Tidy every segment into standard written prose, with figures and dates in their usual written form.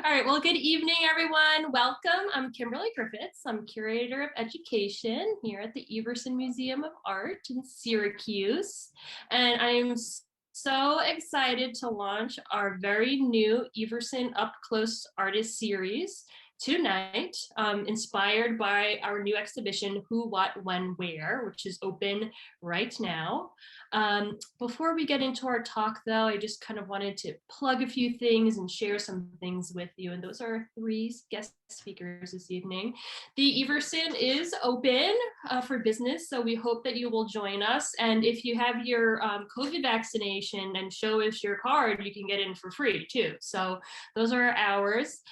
All right, well, good evening, everyone. Welcome. I'm Kimberly Griffiths. I'm Curator of Education here at the Everson Museum of Art in Syracuse. And I am so excited to launch our very new Everson Up Close Artist Series tonight, inspired by our new exhibition, Who, What, When, Where, which is open right now. Before we get into our talk, though, I just kind of wanted to plug a few things and share some things with you. And those are three guest speakers this evening. The Everson is open for business, so we hope that you will join us. And if you have your COVID vaccination and show us your card, you can get in for free too. So those are our hours.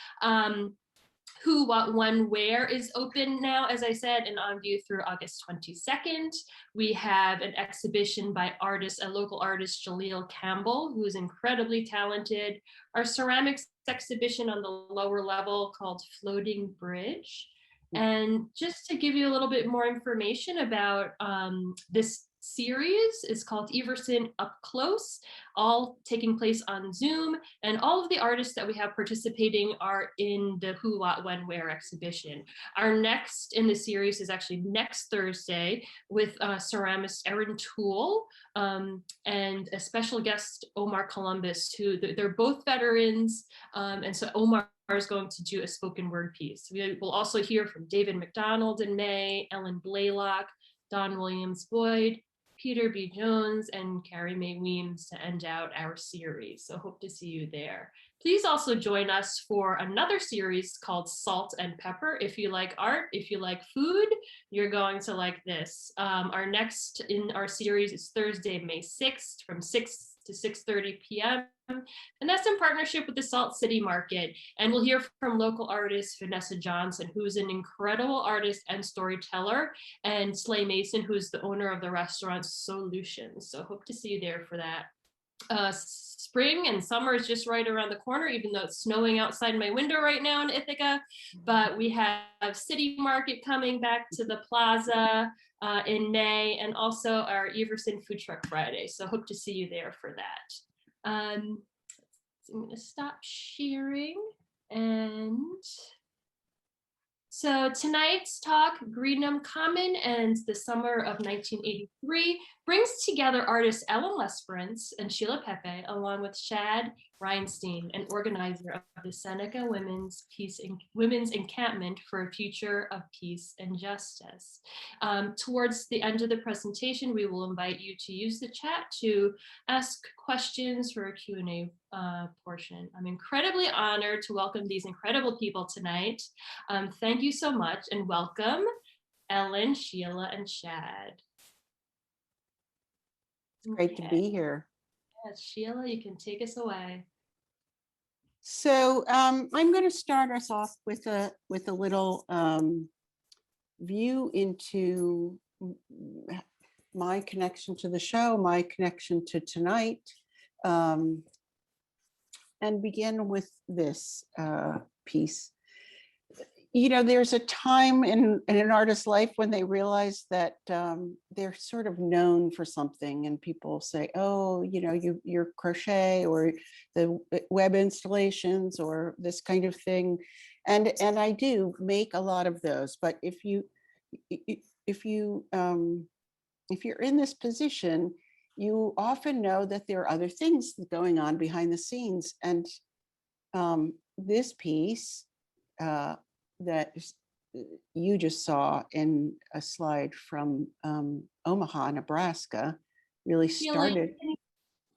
Who, What, When, Where is open now, as I said, and on view through August 22nd. We have an exhibition by a local artist, Jaleel Campbell, who is incredibly talented. Our ceramics exhibition on the lower level called Floating Bridge. And just to give you a little bit more information about this series is called Everson Up Close, all taking place on Zoom, and all of the artists that we have participating are in the Who, What, When, Where exhibition. Our next in the series is actually next Thursday with ceramist Erin Toole and a special guest, Omar Columbus, who they're both veterans, and so Omar is going to do a spoken word piece. We will also hear from David McDonald in May, Ellen Blaylock, Don Williams Boyd, Peter B. Jones, and Carrie Mae Weems to end out our series. So hope to see you there. Please also join us for another series called Salt and Pepper. If you like art, if you like food, you're going to like this. Our next in our series is Thursday, May 6th from 6 to 6:30 p.m. And that's in partnership with the Salt City Market. And we'll hear from local artist Vanessa Johnson, who's an incredible artist and storyteller, and Slay Mason, who's the owner of the restaurant Solutions. So hope to see you there for that. Spring and summer is just right around the corner, even though it's snowing outside my window right now in Ithaca. But we have City Market coming back to the plaza in May, and also our Everson Food Truck Friday. So hope to see you there for that. I'm going to stop sharing. And so tonight's talk, Greenham Common and the Summer of 1983, brings together artists Ellen Lesperance and Sheila Pepe, along with Shad Reinstein, an organizer of the Seneca Women's Encampment for a Future of Peace and Justice. Towards the end of the presentation, we will invite you to use the chat to ask questions for a Q&A portion. I'm incredibly honored to welcome these incredible people tonight. Thank you so much and welcome, Ellen, Sheila, and Shad. It's great to be here. Yes, Sheila, you can take us away. So I'm going to start us off with a little view into my connection to the show, my connection to tonight, and begin with this piece. You know, there's a time in an artist's life when they realize that they're sort of known for something, and people say, oh, you know, your crochet or the web installations or this kind of thing. And I do make a lot of those, but if you're in this position, you often know that there are other things going on behind the scenes. And this piece that you just saw in a slide from Omaha, Nebraska, really started. Sheila,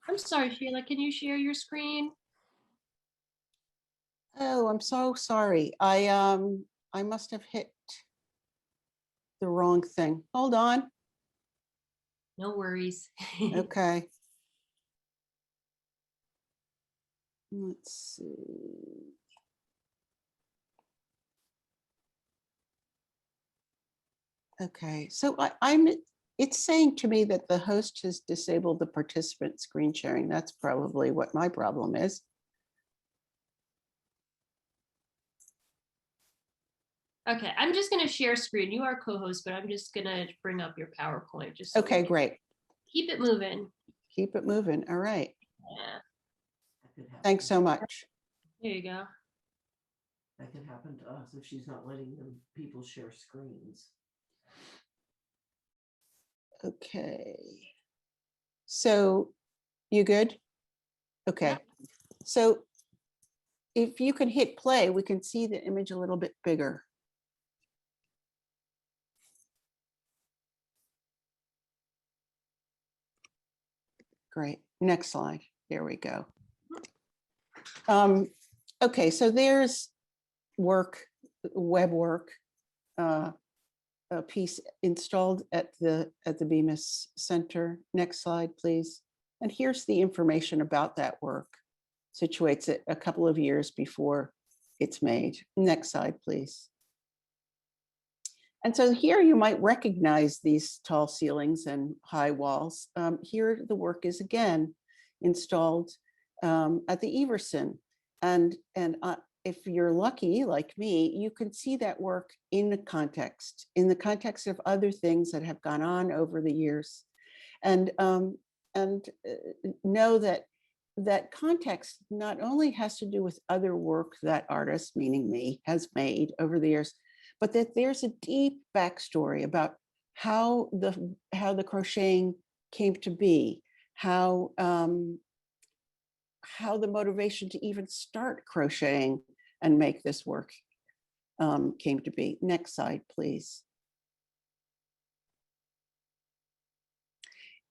I'm sorry, Sheila, can you share your screen? Oh, I'm so sorry. I must have hit the wrong thing. Hold on. No worries. Okay. Let's see. Okay, so it's saying to me that the host has disabled the participant screen sharing. That's probably what my problem is. Okay, I'm just going to share screen. You are co-host, but I'm just going to bring up your PowerPoint. Just so okay, great. Keep it moving. Keep it moving. All right. Yeah. Thanks so much. There you go. That can happen to us if she's not letting people share screens. Okay. So you good? Okay. Yep. So if you can hit play, we can see the image a little bit bigger. Great. Next slide. There we go. Okay, so there's work, web work, a piece installed at the Bemis Center. Next slide, please. And here's the information about that work. Situates it a couple of years before it's made. Next slide, please. And so here you might recognize these tall ceilings and high walls. Here the work is again installed at the Everson. And if you're lucky, like me, you can see that work in the context of other things that have gone on over the years. And know that that context not only has to do with other work that artist, meaning me, has made over the years, but that there's a deep backstory about how the crocheting came to be, how the motivation to even start crocheting and make this work came to be. Next slide, please.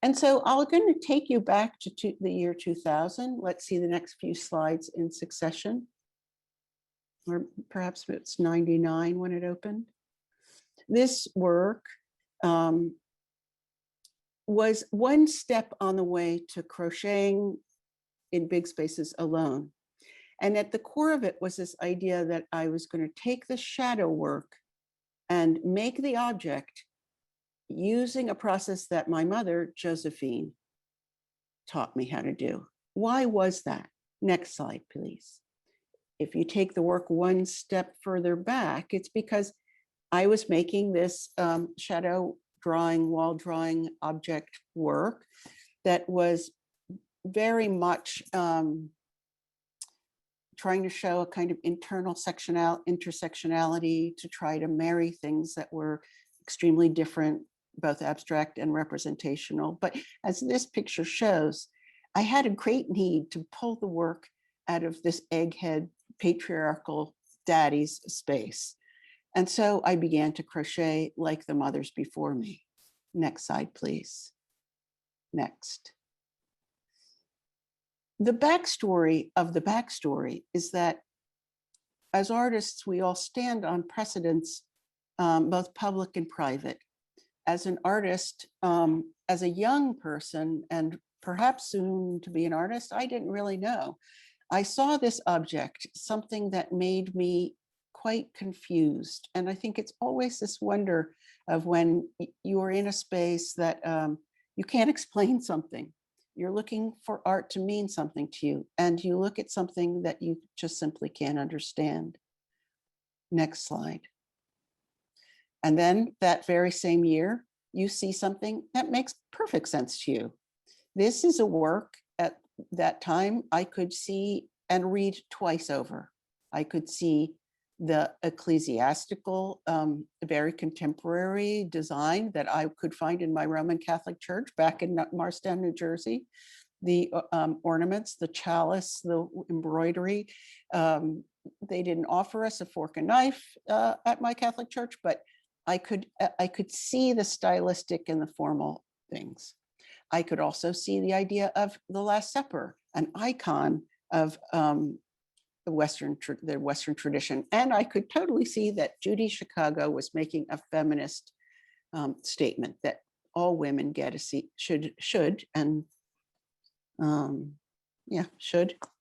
And so I'm going to take you back to the year 2000. Let's see the next few slides in succession. Or perhaps it's 99 when it opened. This work was one step on the way to crocheting in big spaces alone. And at the core of it was this idea that I was going to take the shadow work and make the object using a process that my mother, Josephine, taught me how to do. Why was that? Next slide, please. If you take the work one step further back, it's because I was making this shadow drawing, wall drawing object work that was very much trying to show a kind of internal intersectionality, to try to marry things that were extremely different, both abstract and representational. But as this picture shows, I had a great need to pull the work out of this egghead patriarchal daddy's space. And so I began to crochet like the mothers before me. Next slide, please. Next. The backstory of the backstory is that as artists, we all stand on precedents, both public and private. As an artist, as a young person, and perhaps soon to be an artist, I didn't really know. I saw this object, something that made me quite confused. And I think it's always this wonder of when you are in a space that you can't explain something. You're looking for art to mean something to you, and you look at something that you just simply can't understand. Next slide. And then that very same year, you see something that makes perfect sense to you. This is a work at that time I could see and read twice over. I could see the ecclesiastical, very contemporary design that I could find in my Roman Catholic church back in Marstown, New Jersey. The ornaments, the chalice, the embroidery. They didn't offer us a fork and knife at my Catholic church, but I could see the stylistic and the formal things. I could also see the idea of the Last Supper, an icon of the Western tradition. And I could totally see that Judy Chicago was making a feminist statement that all women get a seat, should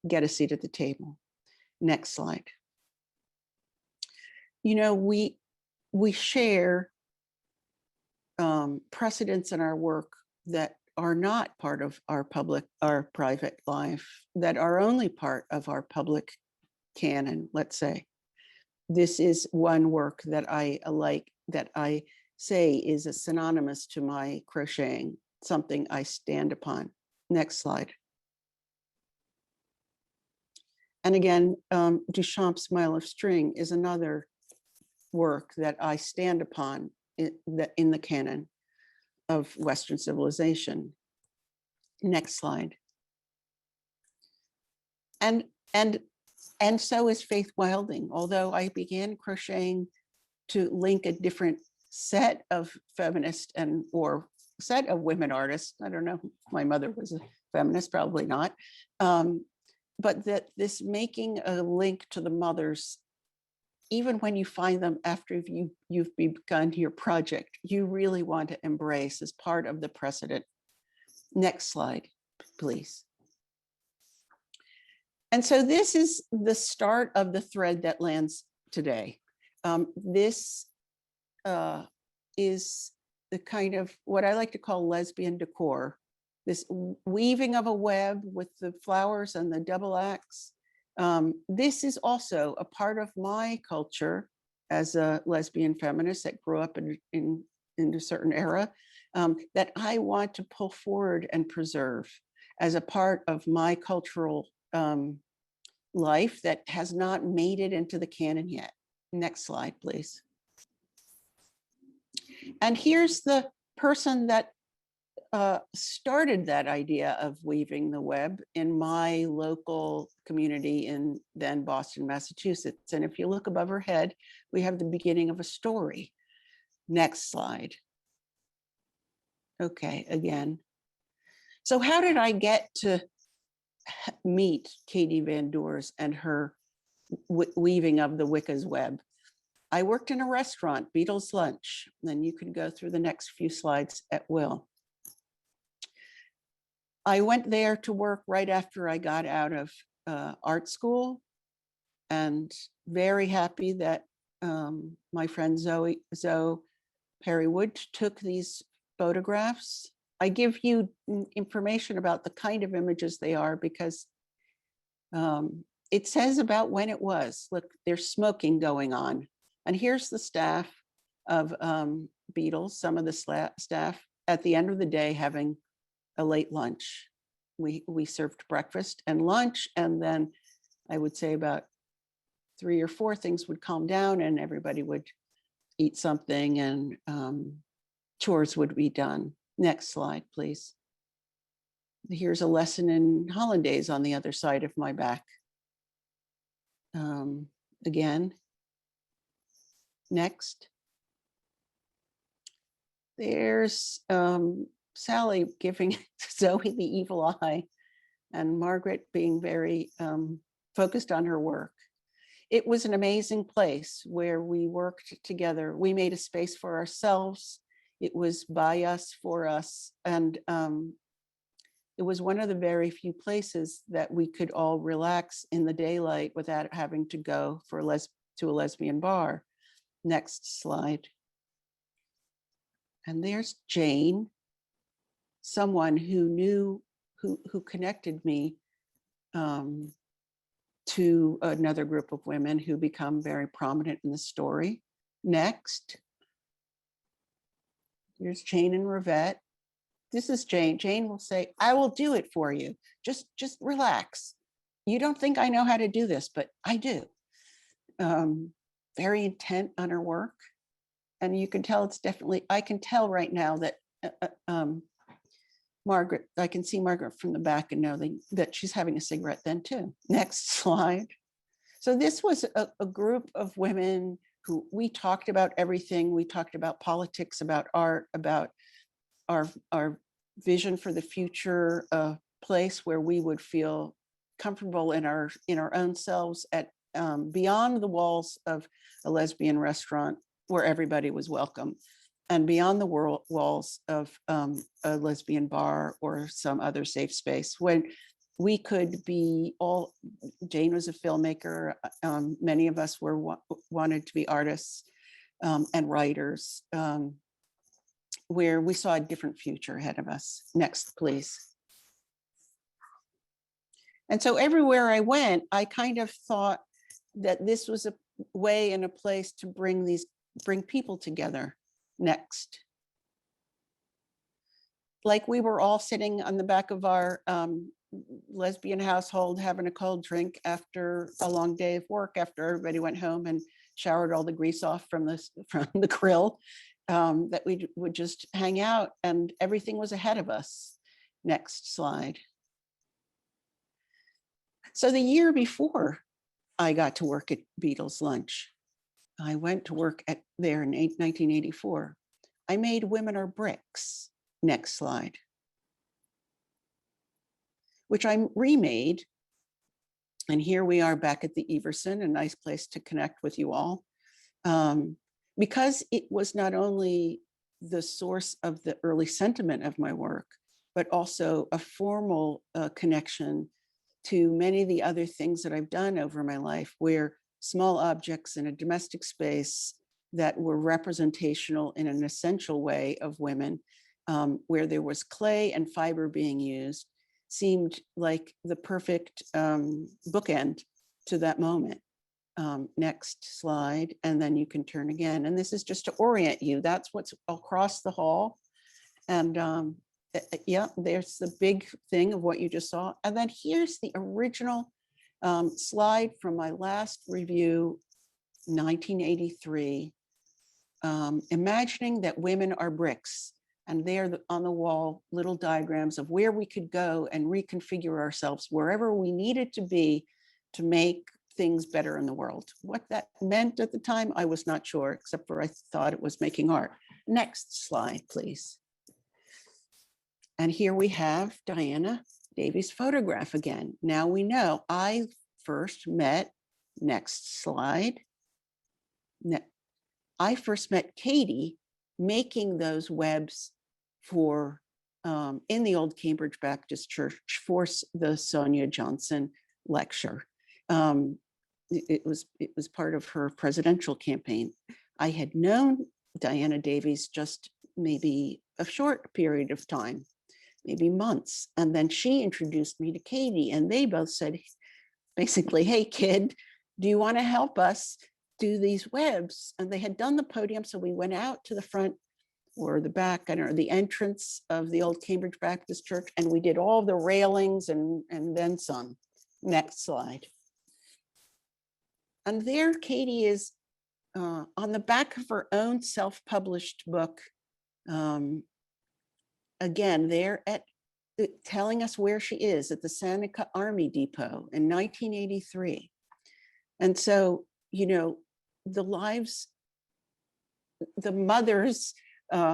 get a seat at the table. Next slide. You know, we share precedents in our work that are not part of our private life, that are only part of our public canon, let's say. This is one work that I like, that I say is a synonymous to my crocheting, something I stand upon. Next slide. And again, Duchamp's Mile of String is another work that I stand upon in the canon of Western civilization. Next slide. And so is Faith Wilding. Although I began crocheting to link a different set of feminist or set of women artists. I don't know, my mother was a feminist, probably not. But that this making a link to the mothers, even when you find them after you've begun your project, you really want to embrace as part of the precedent. Next slide, please. And so this is the start of the thread that lands today. This is the kind of what I like to call lesbian decor, this weaving of a web with the flowers and the double axe. This is also a part of my culture as a lesbian feminist that grew up in a certain era, that I want to pull forward and preserve as a part of my cultural life that has not made it into the canon yet. Next slide, please. And here's the person that started that idea of weaving the web in my local community in then Boston, Massachusetts. And if you look above her head, we have the beginning of a story. Next slide. Okay, again. So how did I get to meet Katie Van Doors and her weaving of the Wicca's web? I worked in a restaurant, Beatles Lunch. Then you can go through the next few slides at will. I went there to work right after I got out of art school, and very happy that my friend Zoe Perry Wood took these photographs. I give you information about the kind of images they are because it says about when it was. Look, there's smoking going on. And here's the staff of Beatles, some of the staff at the end of the day having a late lunch. We served breakfast and lunch, and then I would say about 3 or 4 things would calm down and everybody would eat something and chores would be done. Next slide, please. Here's a lesson in hollandaise on the other side of my back. Again, next. There's Sally giving Zoe the evil eye and Margaret being very focused on her work. It was an amazing place where we worked together. We made a space for ourselves. It was by us, for us. And it was one of the very few places that we could all relax in the daylight without having to go to a lesbian bar. Next slide. And there's Jane, someone who knew, who connected me to another group of women who become very prominent in the story. Next. Here's Jane and Rivette. This is Jane. Jane will say, I will do it for you. Just relax. You don't think I know how to do this, but I do. Very intent on her work. And you can tell it's definitely, I can tell right now that Margaret, I can see Margaret from the back and know that she's having a cigarette then too. Next slide. So this was a group of women who we talked about everything. We talked about politics, about art, about our vision for the future, a place where we would feel comfortable in our own selves at beyond the walls of a lesbian restaurant where everybody was welcome, and beyond the walls of a lesbian bar or some other safe space when we could be all. Jane was a filmmaker. Many of us wanted to be artists and writers, where we saw a different future ahead of us. Next, please. And so everywhere I went, I kind of thought that this was a way and a place to bring people together. Next. Like we were all sitting on the back of our lesbian household having a cold drink after a long day of work, after everybody went home and showered all the grease off from the grill, that we would just hang out and everything was ahead of us. Next slide. So the year before I got to work at Beatles Lunch, I went to work there in 1984. I made Women Are Bricks. Next slide. Which I remade. And here we are back at the Everson, a nice place to connect with you all. Because it was not only the source of the early sentiment of my work, but also a formal connection to many of the other things that I've done over my life, where small objects in a domestic space that were representational in an essential way of women, where there was clay and fiber being used, seemed like the perfect bookend to that moment. Next slide, and then you can turn again. And this is just to orient you. That's what's across the hall. And yeah, there's the big thing of what you just saw. And then here's the original slide from my last review, 1983, imagining that women are bricks. And there on the wall, little diagrams of where we could go and reconfigure ourselves wherever we needed to be to make things better in the world. What that meant at the time, I was not sure, except for I thought it was making art. Next slide, please. And here we have Diana Davies' photograph again. Now we know I first met, next slide. I first met Katie making those webs for, in the old Cambridge Baptist Church for the Sonia Johnson lecture. It was part of her presidential campaign. I had known Diana Davies just maybe a short period of time, maybe months. And then she introduced me to Katie, and they both said, basically, hey kid, do you want to help us do these webs? And they had done the podium. So we went out to the front or the back, I don't know, the entrance of the old Cambridge Baptist Church, and we did all the railings and then some. Next slide. And there Katie is on the back of her own self-published book. Again, there at telling us where she is at the Seneca Army Depot in 1983. And so, you know, the lives, the mothers,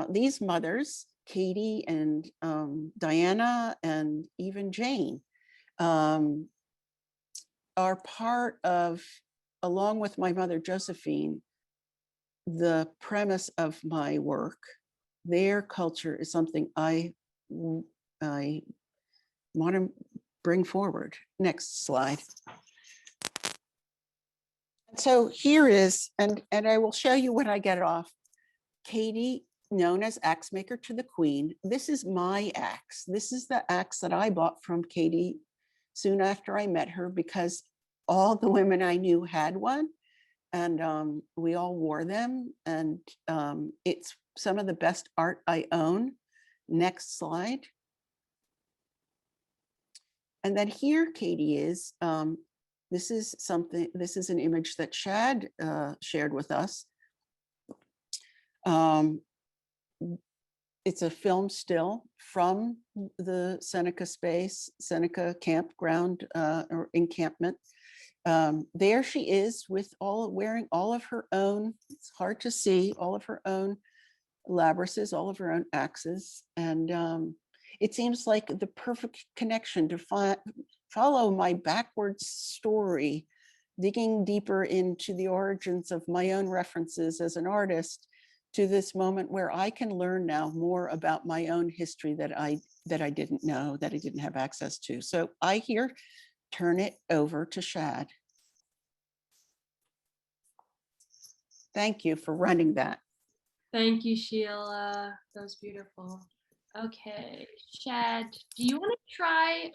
these mothers, Katie and Diana and even Jane, are part of, along with my mother Josephine, the premise of my work. Their culture is something I want to bring forward. Next slide. So here is, and I will show you when I get it off, Katie, known as Axe Maker to the Queen. This is my axe. This is the axe that I bought from Katie soon after I met her, because all the women I knew had one, and we all wore them, and it's some of the best art I own. Next slide. And then here Katie is. This is something, this is an image that Shad shared with us. It's a film still from the Seneca space, Seneca campground or encampment. There she is with wearing all of her own, it's hard to see, all of her own labrises, all of her own axes. And it seems like the perfect connection to follow my backwards story, digging deeper into the origins of my own references as an artist, to this moment where I can learn now more about my own history that I didn't know, that I didn't have access to. So I here turn it over to Shad. Thank you for running that. Thank you, Sheila. That was beautiful. Okay, Shad, do you want to try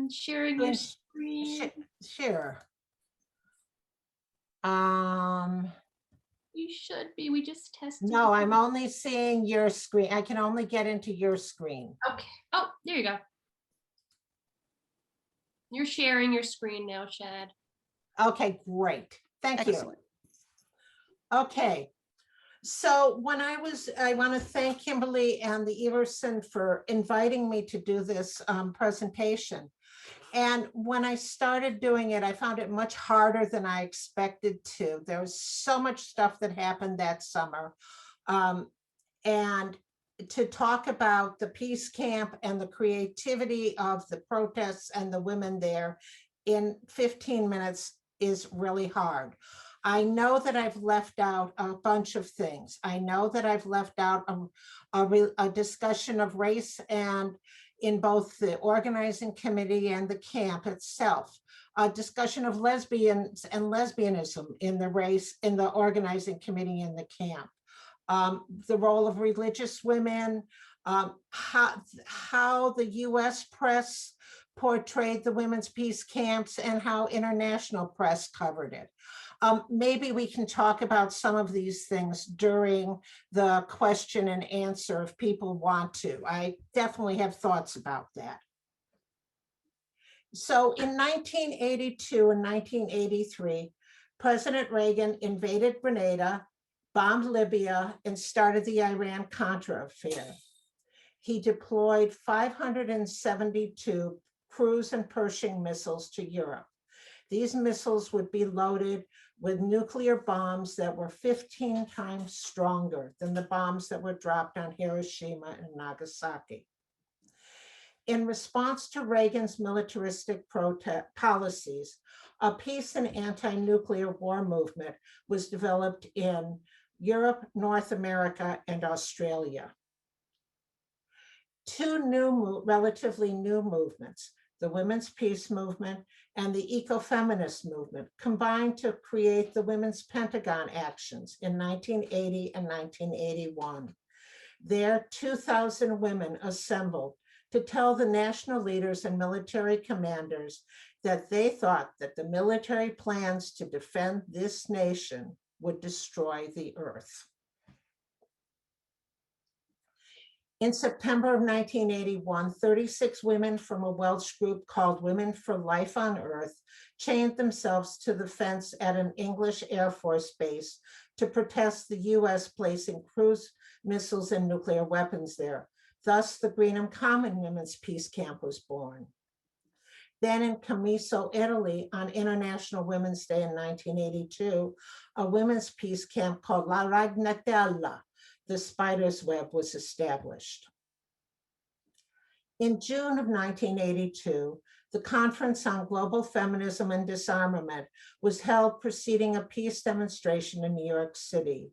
sharing your screen? Sure. You should be. We just tested. No, I'm only seeing your screen. I can only get into your screen. Okay. Oh, there you go. You're sharing your screen now, Shad. Okay, great. Thank you. Excellent. Okay. So when I want to thank Kimberly and the Everson for inviting me to do this presentation. And when I started doing it, I found it much harder than I expected to. There was so much stuff that happened that summer. And to talk about the peace camp and the creativity of the protests and the women there in 15 minutes is really hard. I know that I've left out a bunch of things. I know that I've left out a discussion of race and in both the organizing committee and the camp itself, a discussion of lesbians and lesbianism in the organizing committee in the camp, the role of religious women, how the US press portrayed the women's peace camps and how international press covered it. Maybe we can talk about some of these things during the question and answer if people want to. I definitely have thoughts about that. So in 1982 and 1983, President Reagan invaded Grenada, bombed Libya, and started the Iran-Contra affair. He deployed 572 cruise and Pershing missiles to Europe. These missiles would be loaded with nuclear bombs that were 15 times stronger than the bombs that were dropped on Hiroshima and Nagasaki. In response to Reagan's militaristic policies, a peace and anti-nuclear war movement was developed in Europe, North America, and Australia. Two relatively new movements, the women's peace movement and the eco-feminist movement, combined to create the Women's Pentagon Actions in 1980 and 1981. There, 2,000 women assembled to tell the national leaders and military commanders that they thought that the military plans to defend this nation would destroy the earth. In September of 1981, 36 women from a Welsh group called Women for Life on Earth chained themselves to the fence at an English Air Force base to protest the US placing cruise missiles and nuclear weapons there. Thus, the Greenham Common Women's Peace Camp was born. Then in Camiso, Italy, on International Women's Day in 1982, a women's peace camp called La Ragnatela, the spider's web, was established. In June of 1982, the Conference on Global Feminism and Disarmament was held preceding a peace demonstration in New York City.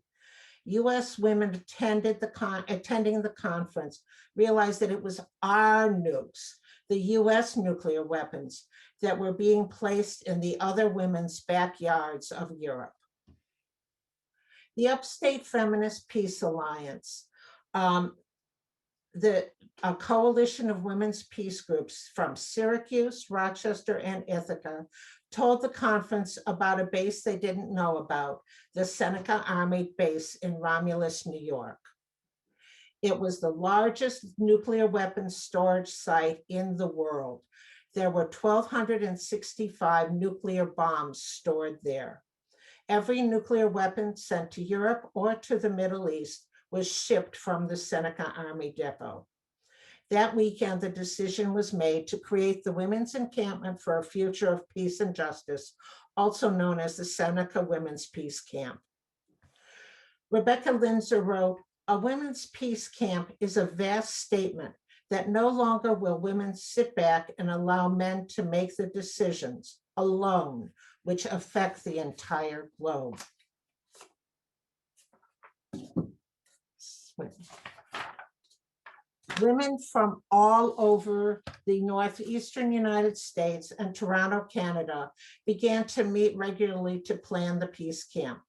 US women attending the conference realized that it was our nukes, the US nuclear weapons, that were being placed in the other women's backyards of Europe. The Upstate Feminist Peace Alliance, a coalition of women's peace groups from Syracuse, Rochester, and Ithaca, told the conference about a base they didn't know about, the Seneca Army base in Romulus, New York. It was the largest nuclear weapons storage site in the world. There were 1,265 nuclear bombs stored there. Every nuclear weapon sent to Europe or to the Middle East was shipped from the Seneca Army Depot. That weekend, the decision was made to create the Women's Encampment for a Future of Peace and Justice, also known as the Seneca Women's Peace Camp. Rebecca Linzer wrote, "A women's peace camp is a vast statement that no longer will women sit back and allow men to make the decisions alone, which affect the entire globe." Women from all over the northeastern United States and Toronto, Canada, began to meet regularly to plan the peace camp.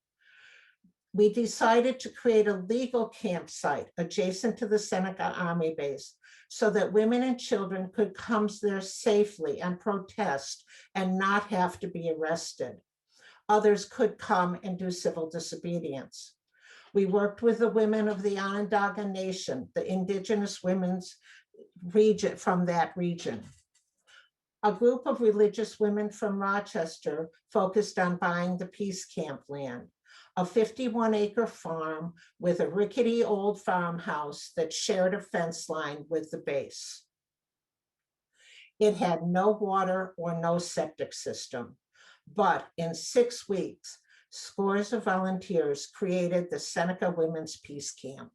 We decided to create a legal campsite adjacent to the Seneca Army base so that women and children could come there safely and protest and not have to be arrested. Others could come and do civil disobedience. We worked with the women of the Onondaga Nation, the indigenous women's region from that region. A group of religious women from Rochester focused on buying the peace camp land, a 51-acre farm with a rickety old farmhouse that shared a fence line with the base. It had no water or no septic system, but in 6 weeks, scores of volunteers created the Seneca Women's Peace Camp.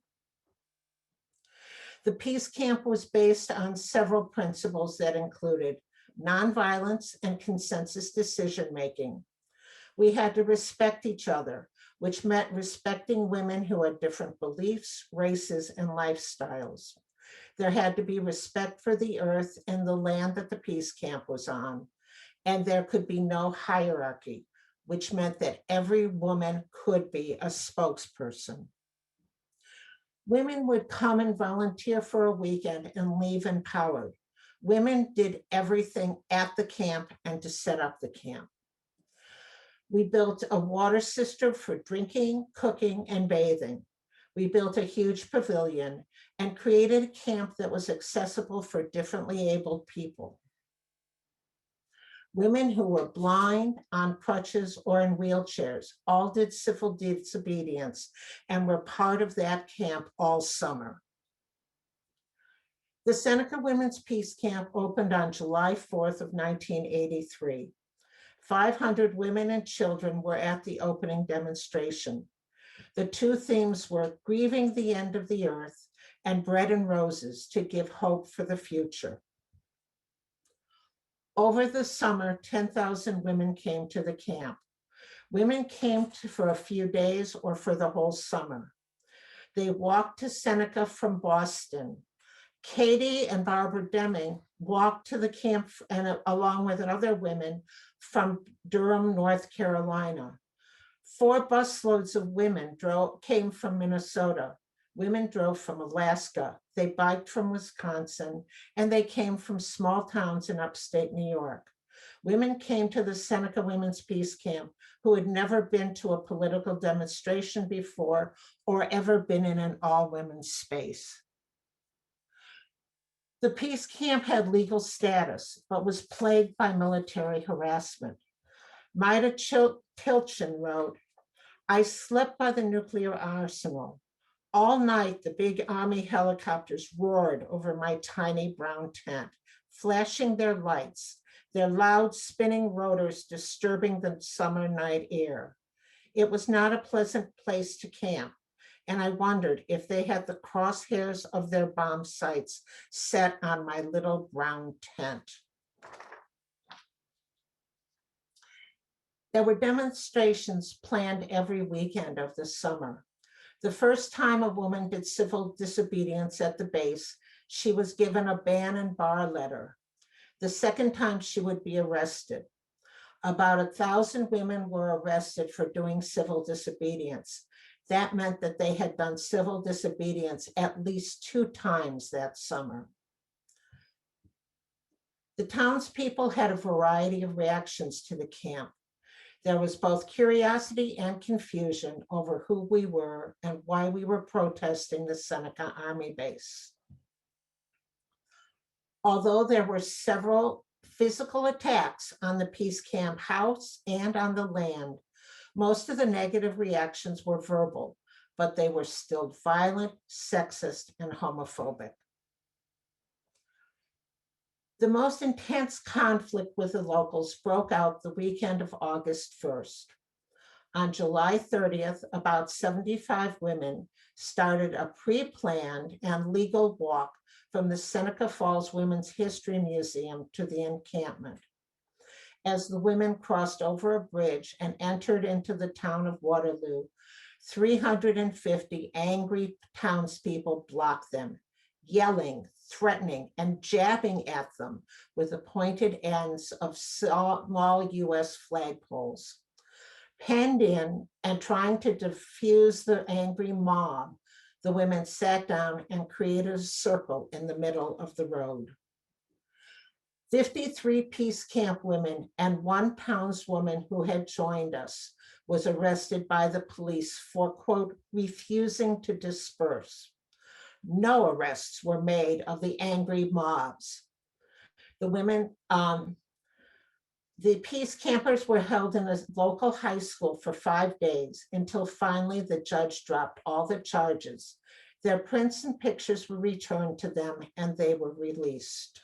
The peace camp was based on several principles that included nonviolence and consensus decision-making. We had to respect each other, which meant respecting women who had different beliefs, races, and lifestyles. There had to be respect for the earth and the land that the peace camp was on, and there could be no hierarchy, which meant that every woman could be a spokesperson. Women would come and volunteer for a weekend and leave empowered. Women did everything at the camp and to set up the camp. We built a water system for drinking, cooking, and bathing. We built a huge pavilion and created a camp that was accessible for differently abled people. Women who were blind, on crutches, or in wheelchairs all did civil disobedience and were part of that camp all summer. The Seneca Women's Peace Camp opened on July 4th of 1983. 500 women and children were at the opening demonstration. The two themes were grieving the end of the earth and bread and roses to give hope for the future. Over the summer, 10,000 women came to the camp. Women came for a few days or for the whole summer. They walked to Seneca from Boston. Katie and Barbara Deming walked to the camp and along with other women from Durham, North Carolina. 4 busloads of women came from Minnesota. Women drove from Alaska. They biked from Wisconsin, and they came from small towns in upstate New York. Women came to the Seneca Women's Peace Camp who had never been to a political demonstration before or ever been in an all-women's space. The peace camp had legal status, but was plagued by military harassment. Maida Tilchin wrote, "I slept by the nuclear arsenal. All night, the big Army helicopters roared over my tiny brown tent, flashing their lights, their loud spinning rotors disturbing the summer night air. It was not a pleasant place to camp, and I wondered if they had the crosshairs of their bomb sights set on my little brown tent." There were demonstrations planned every weekend of the summer. The first time a woman did civil disobedience at the base, she was given a ban and bar letter. The second time she would be arrested. About 1,000 women were arrested for doing civil disobedience. That meant that they had done civil disobedience at least 2 times that summer. The townspeople had a variety of reactions to the camp. There was both curiosity and confusion over who we were and why we were protesting the Seneca Army base. Although there were several physical attacks on the peace camp house and on the land, most of the negative reactions were verbal, but they were still violent, sexist, and homophobic. The most intense conflict with the locals broke out the weekend of August 1st. On July 30th, about 75 women started a pre-planned and legal walk from the Seneca Falls Women's History Museum to the encampment. As the women crossed over a bridge and entered into the town of Waterloo, 350 angry townspeople blocked them, yelling, threatening, and jabbing at them with the pointed ends of small US flagpoles. Penned in and trying to diffuse the angry mob, the women sat down and created a circle in the middle of the road. 53 peace camp women and 1 townswoman who had joined us was arrested by the police for, quote, refusing to disperse. No arrests were made of the angry mobs. The women, the peace campers were held in a local high school for 5 days until finally the judge dropped all the charges. Their prints and pictures were returned to them and they were released.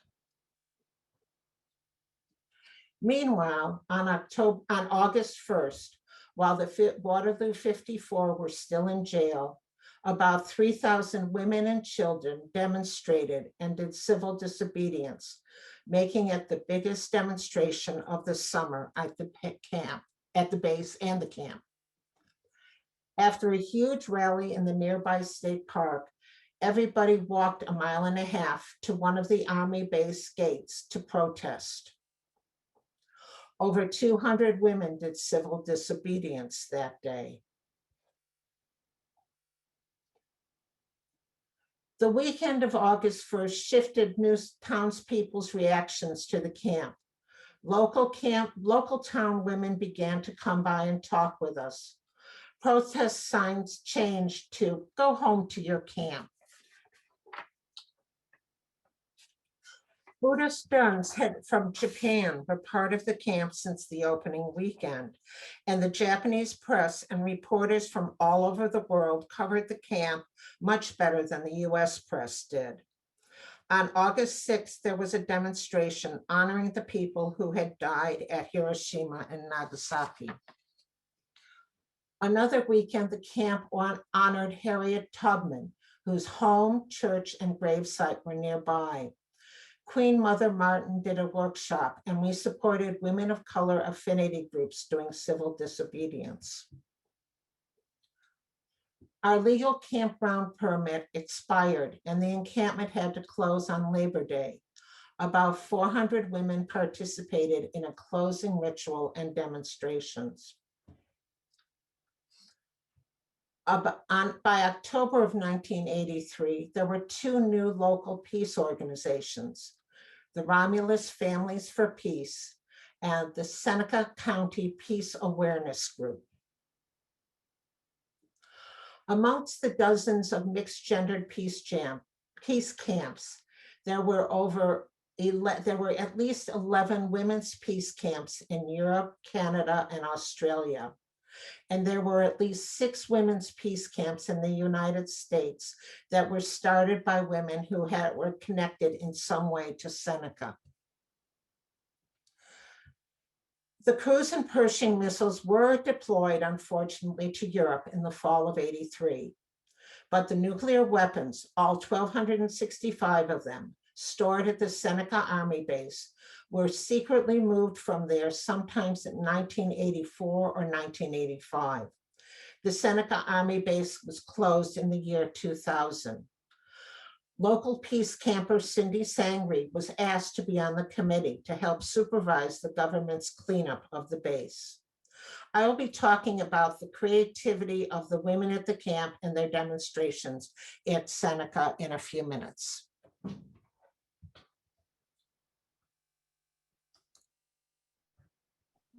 Meanwhile, on August 1st, while the Waterloo 54 were still in jail, about 3,000 women and children demonstrated and did civil disobedience, making it the biggest demonstration of the summer at the camp, at the base and the camp. After a huge rally in the nearby state park, everybody walked 1.5 miles to one of the Army base gates to protest. Over 200 women did civil disobedience that day. The weekend of August 1st shifted new townspeople's reactions to the camp. Local town women began to come by and talk with us. Protest signs changed to "Go home to your camp." Buddhist nuns from Japan were part of the camp since the opening weekend, and the Japanese press and reporters from all over the world covered the camp much better than the US press did. On August 6th, there was a demonstration honoring the people who had died at Hiroshima and Nagasaki. Another weekend, the camp honored Harriet Tubman, whose home, church, and gravesite were nearby. Queen Mother Martin did a workshop, and we supported women of color affinity groups doing civil disobedience. Our legal campground permit expired, and the encampment had to close on Labor Day. About 400 women participated in a closing ritual and demonstrations. By October of 1983, there were 2 new local peace organizations, the Romulus Families for Peace and the Seneca County Peace Awareness Group. Amongst the dozens of mixed-gendered peace camps, there were at least 11 women's peace camps in Europe, Canada, and Australia. And there were at least 6 women's peace camps in the United States that were started by women who were connected in some way to Seneca. The cruise and Pershing missiles were deployed, unfortunately, to Europe in the fall of '83. But the nuclear weapons, all 1,265 of them, stored at the Seneca Army Base, were secretly moved from there sometimes in 1984 or 1985. The Seneca Army Base was closed in the year 2000. Local peace camper Cindy Sangri was asked to be on the committee to help supervise the government's cleanup of the base. I will be talking about the creativity of the women at the camp and their demonstrations at Seneca in a few minutes.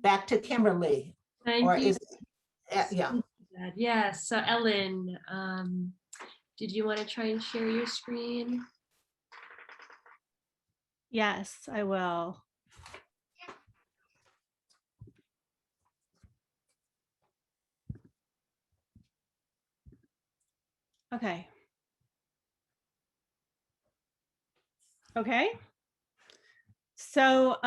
Back to Kimberly. Thank you. Yeah. Yes. So Ellen, did you want to try and share your screen? Yes, I will. Okay. So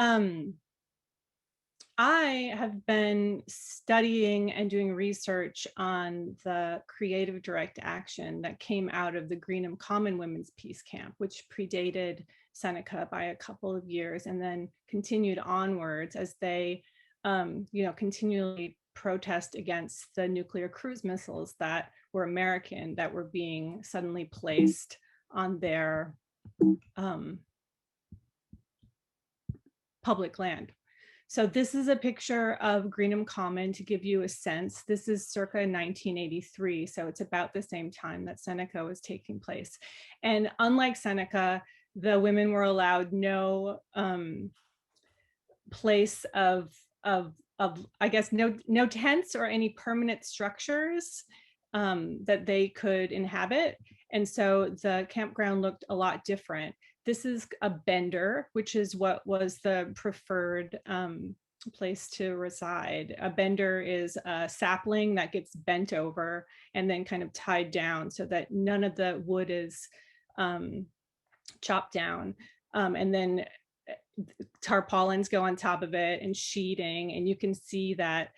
I have been studying and doing research on the creative direct action that came out of the Greenham Common Women's Peace Camp, which predated Seneca by a couple of years and then continued onwards as they continually protest against the nuclear cruise missiles that were American, that were being suddenly placed on their public land. So this is a picture of Greenham Common to give you a sense. This is circa 1983, so it's about the same time that Seneca was taking place. And unlike Seneca, the women were allowed no place of I guess no tents or any permanent structures that they could inhabit. And so the campground looked a lot different. This is a bender, which is what was the preferred place to reside. A bender is a sapling that gets bent over and then kind of tied down so that none of the wood is chopped down. And then tarpaulins go on top of it and sheeting, and you can see that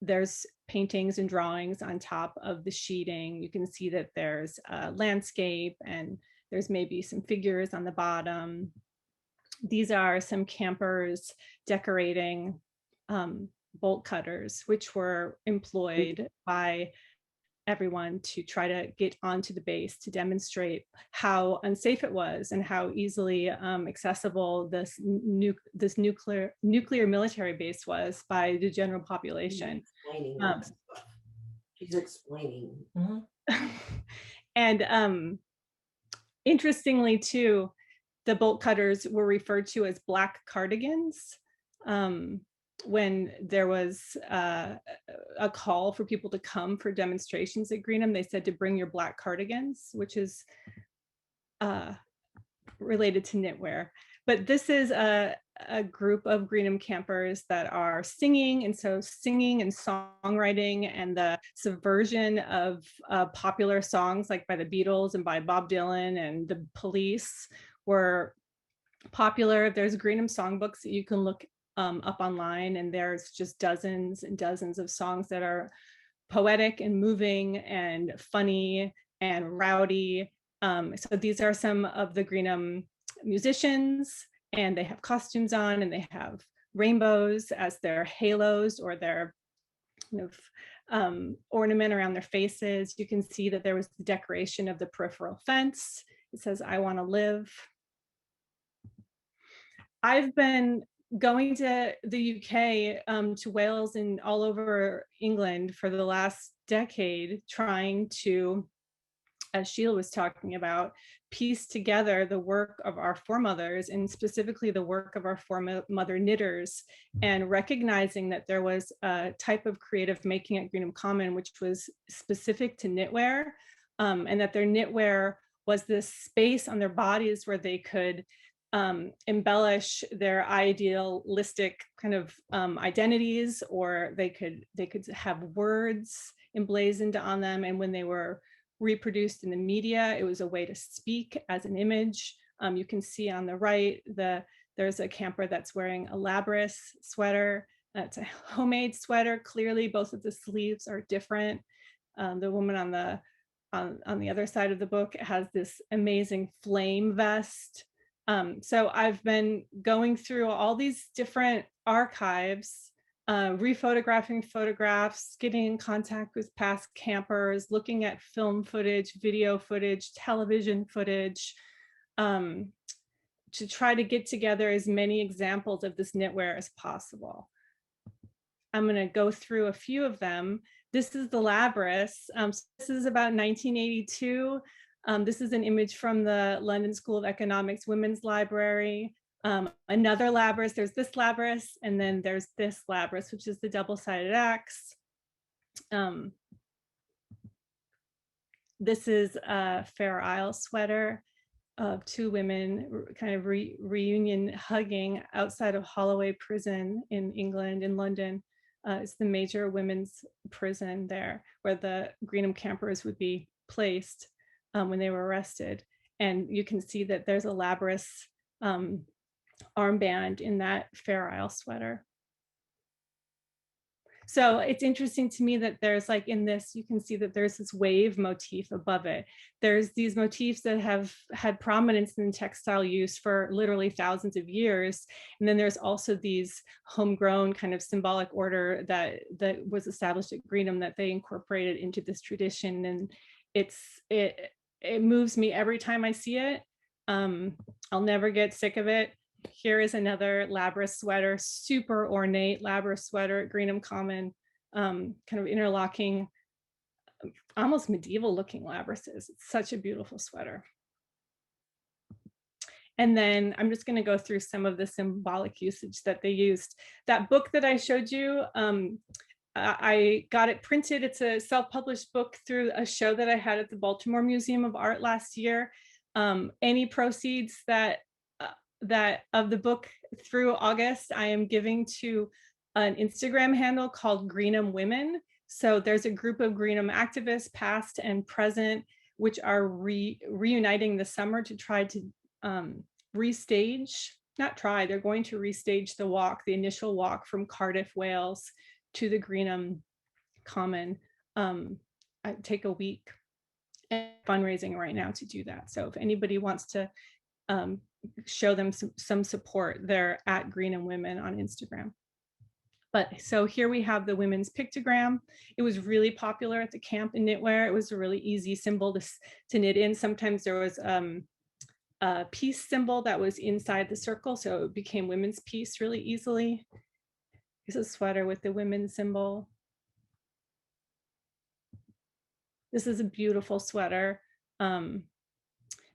there's paintings and drawings on top of the sheeting. You can see that there's a landscape and there's maybe some figures on the bottom. These are some campers decorating bolt cutters, which were employed by everyone to try to get onto the base to demonstrate how unsafe it was and how easily accessible this nuclear military base was by the general population. She's explaining. And interestingly too, the bolt cutters were referred to as black cardigans. When there was a call for people to come for demonstrations at Greenham, they said to bring your black cardigans, which is related to knitwear. But this is a group of Greenham campers that are singing, and so singing and songwriting and the subversion of popular songs like by the Beatles and by Bob Dylan and the Police were popular. There's Greenham songbooks that you can look up online, and there's just dozens and dozens of songs that are poetic and moving and funny and rowdy. So these are some of the Greenham musicians, and they have costumes on, and they have rainbows as their halos or their kind of ornament around their faces. You can see that there was the decoration of the peripheral fence. It says, "I want to live." I've been going to the UK, to Wales and all over England for the last decade, trying to, as Sheila was talking about, piece together the work of our foremothers, and specifically the work of our foremother knitters, and recognizing that there was a type of creative making at Greenham Common which was specific to knitwear, and that their knitwear was this space on their bodies where they could embellish their idealistic kind of identities, or they could have words emblazoned on them, and when they were reproduced in the media, it was a way to speak as an image. You can see on the right, there's a camper that's wearing a Labris sweater. It's a homemade sweater. Clearly, both of the sleeves are different. The woman on the other side of the book has this amazing flame vest. So I've been going through all these different archives, rephotographing photographs, getting in contact with past campers, looking at film footage, video footage, television footage, to try to get together as many examples of this knitwear as possible. I'm going to go through a few of them. This is the Labris. So this is about 1982. This is an image from the London School of Economics Women's Library. Another Labris, there's this Labris, and then there's this Labris, which is the double-sided axe. This is a Fair Isle sweater of two women kind of reunion hugging outside of Holloway Prison in England, in London. It's the major women's prison there, where the Greenham campers would be placed when they were arrested. And you can see that there's a Labris armband in that Fair Isle sweater. So it's interesting to me that there's, like, in this, you can see that there's this wave motif above it. There's these motifs that have had prominence in textile use for literally thousands of years. And then there's also these homegrown kind of symbolic order that was established at Greenham that they incorporated into this tradition. And it moves me every time I see it. I'll never get sick of it. Here is another Labris sweater, super ornate Labris sweater at Greenham Common, kind of interlocking, almost medieval looking Labrises. It's such a beautiful sweater. And then I'm just going to go through some of the symbolic usage that they used. That book that I showed you, I got it printed. It's a self-published book through a show that I had at the Baltimore Museum of Art last year. Any proceeds that that of the book through August, I am giving to an Instagram handle called Greenham Women. So there's a group of Greenham activists, past and present, which are reuniting this summer to try to they're going to restage the walk, the initial walk from Cardiff, Wales to the Greenham Common. I take a week and fundraising right now to do that. So if anybody wants to show them some support, they're at Greenham Women on Instagram. But so here we have the women's pictogram. It was really popular at the camp in knitwear. It was a really easy symbol to knit in. Sometimes there was a peace symbol that was inside the circle, so it became women's peace really easily. Here's a sweater with the women's symbol. This is a beautiful sweater.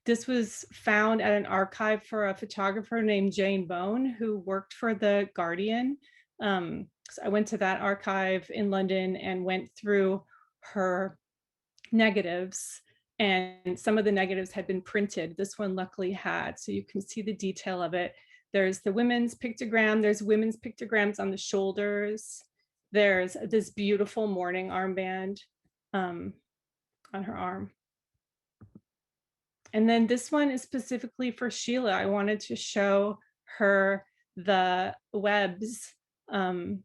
This was found at an archive for a photographer named Jane Bone, who worked for The Guardian. So I went to that archive in London and went through her negatives, and some of the negatives had been printed. This one luckily had, so you can see the detail of it. There's the women's pictogram. There's women's pictograms on the shoulders. There's this beautiful mourning armband on her arm. And then this one is specifically for Sheila. I wanted to show her the webs and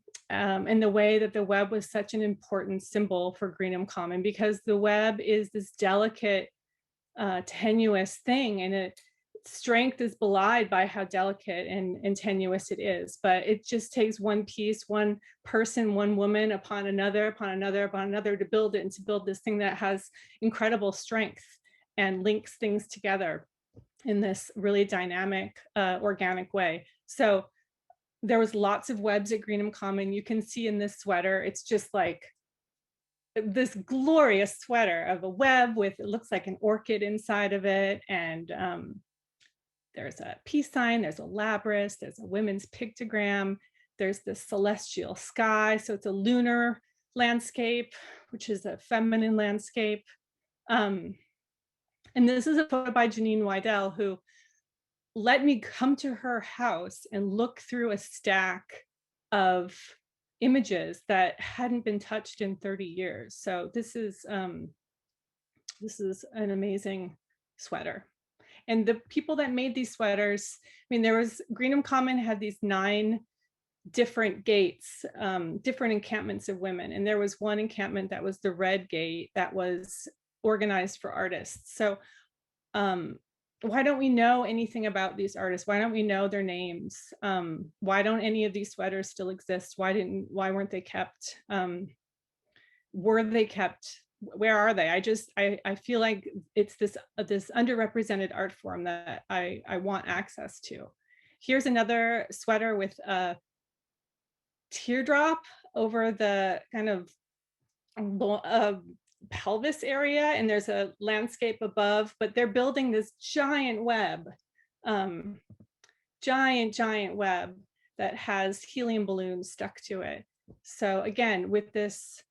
the way that the web was such an important symbol for Greenham Common, because the web is this delicate, tenuous thing, and its strength is belied by how delicate and tenuous it is. But it just takes one piece, one person, one woman upon another, upon another, upon another to build it, and to build this thing that has incredible strength and links things together in this really dynamic, organic way. So there was lots of webs at Greenham Common. You can see in this sweater, it's just like this glorious sweater of a web with, it looks like an orchid inside of it. And there's a peace sign, there's a labrys, there's a women's pictogram, there's the celestial sky. So it's a lunar landscape, which is a feminine landscape. And this is a photo by Janine Weidel, who let me come to her house and look through a stack of images that hadn't been touched in 30 years. So this is an amazing sweater. And the people that made these sweaters, I mean, Greenham Common had these 9 different gates, different encampments of women. And there was one encampment that was the Red Gate that was organized for artists. So why don't we know anything about these artists? Why don't we know their names? Why don't any of these sweaters still exist? Why weren't they kept? Were they kept? Where are they? I feel like it's this underrepresented art form that I want access to. Here's another sweater with a teardrop over the kind of pelvis area, and there's a landscape above, but they're building this giant web, giant web that has helium balloons stuck to it. So again, with this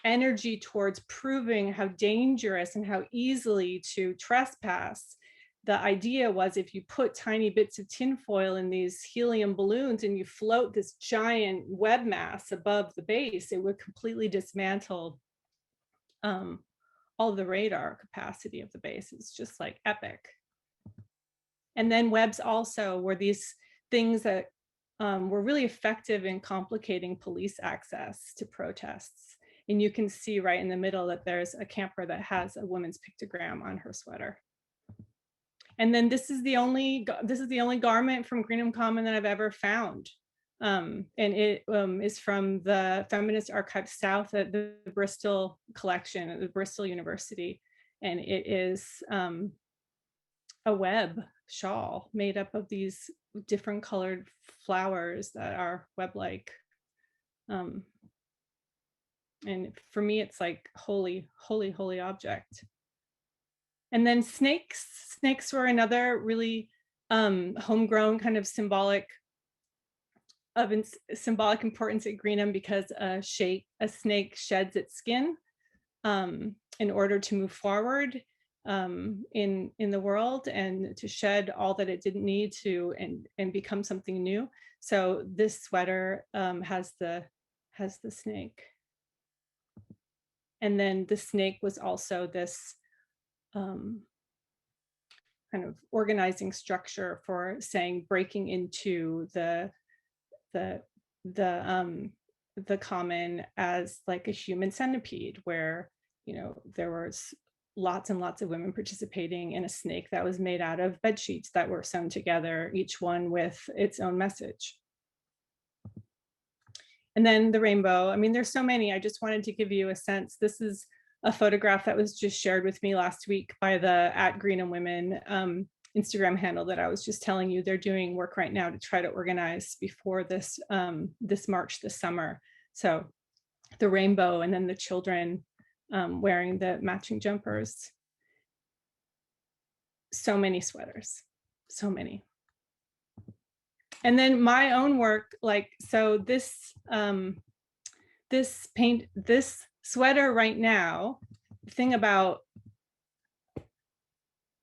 energy towards proving how dangerous and how easily to trespass, the idea was if you put tiny bits of tinfoil in these helium balloons and you float this giant web mass above the base, it would completely dismantle all the radar capacity of the base. It's just like epic. And then webs also were these things that were really effective in complicating police access to protests. And you can see right in the middle that there's a camper that has a woman's pictogram on her sweater. And then this is the only garment from Greenham Common that I've ever found. And it is from the Feminist Archive South at the Bristol collection at the Bristol University. And it is a web shawl made up of these different colored flowers that are web-like. And for me, it's like holy, holy, holy object. And then snakes were another really homegrown kind of symbolic importance at Greenham, because a snake sheds its skin in order to move forward. in the world, and to shed all that it didn't need to, and become something new. So this sweater has the snake, and then the snake was also this kind of organizing structure for saying breaking into the common as like a human centipede, where, you know, there was lots and lots of women participating in a snake that was made out of bed sheets that were sewn together, each one with its own message. And then the rainbow. I mean, there's so many. I just wanted to give you a sense. This is a photograph that was just shared with me last week by the @Greenham Women Instagram handle that I was just telling you. They're doing work right now to try to organize before this this march this summer. So the rainbow, and then the children wearing the matching jumpers. So many sweaters, so many. And then my own work, like, so this this sweater right now, the thing about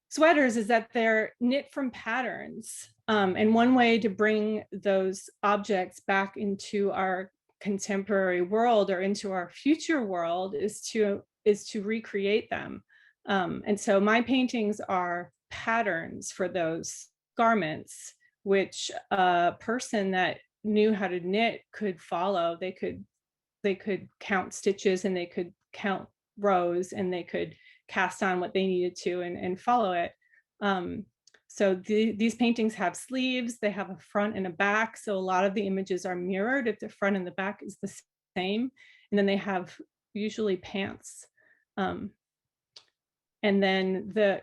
sweaters is that they're knit from patterns. And one way to bring those objects back into our contemporary world or into our future world is to recreate them. And so my paintings are patterns for those garments, which a person that knew how to knit could follow. They could count stitches, and they could count rows, and they could cast on what they needed to and follow it. So these paintings have sleeves, they have a front and a back. So a lot of the images are mirrored if the front and the back is the same. And then they have usually pants. And then the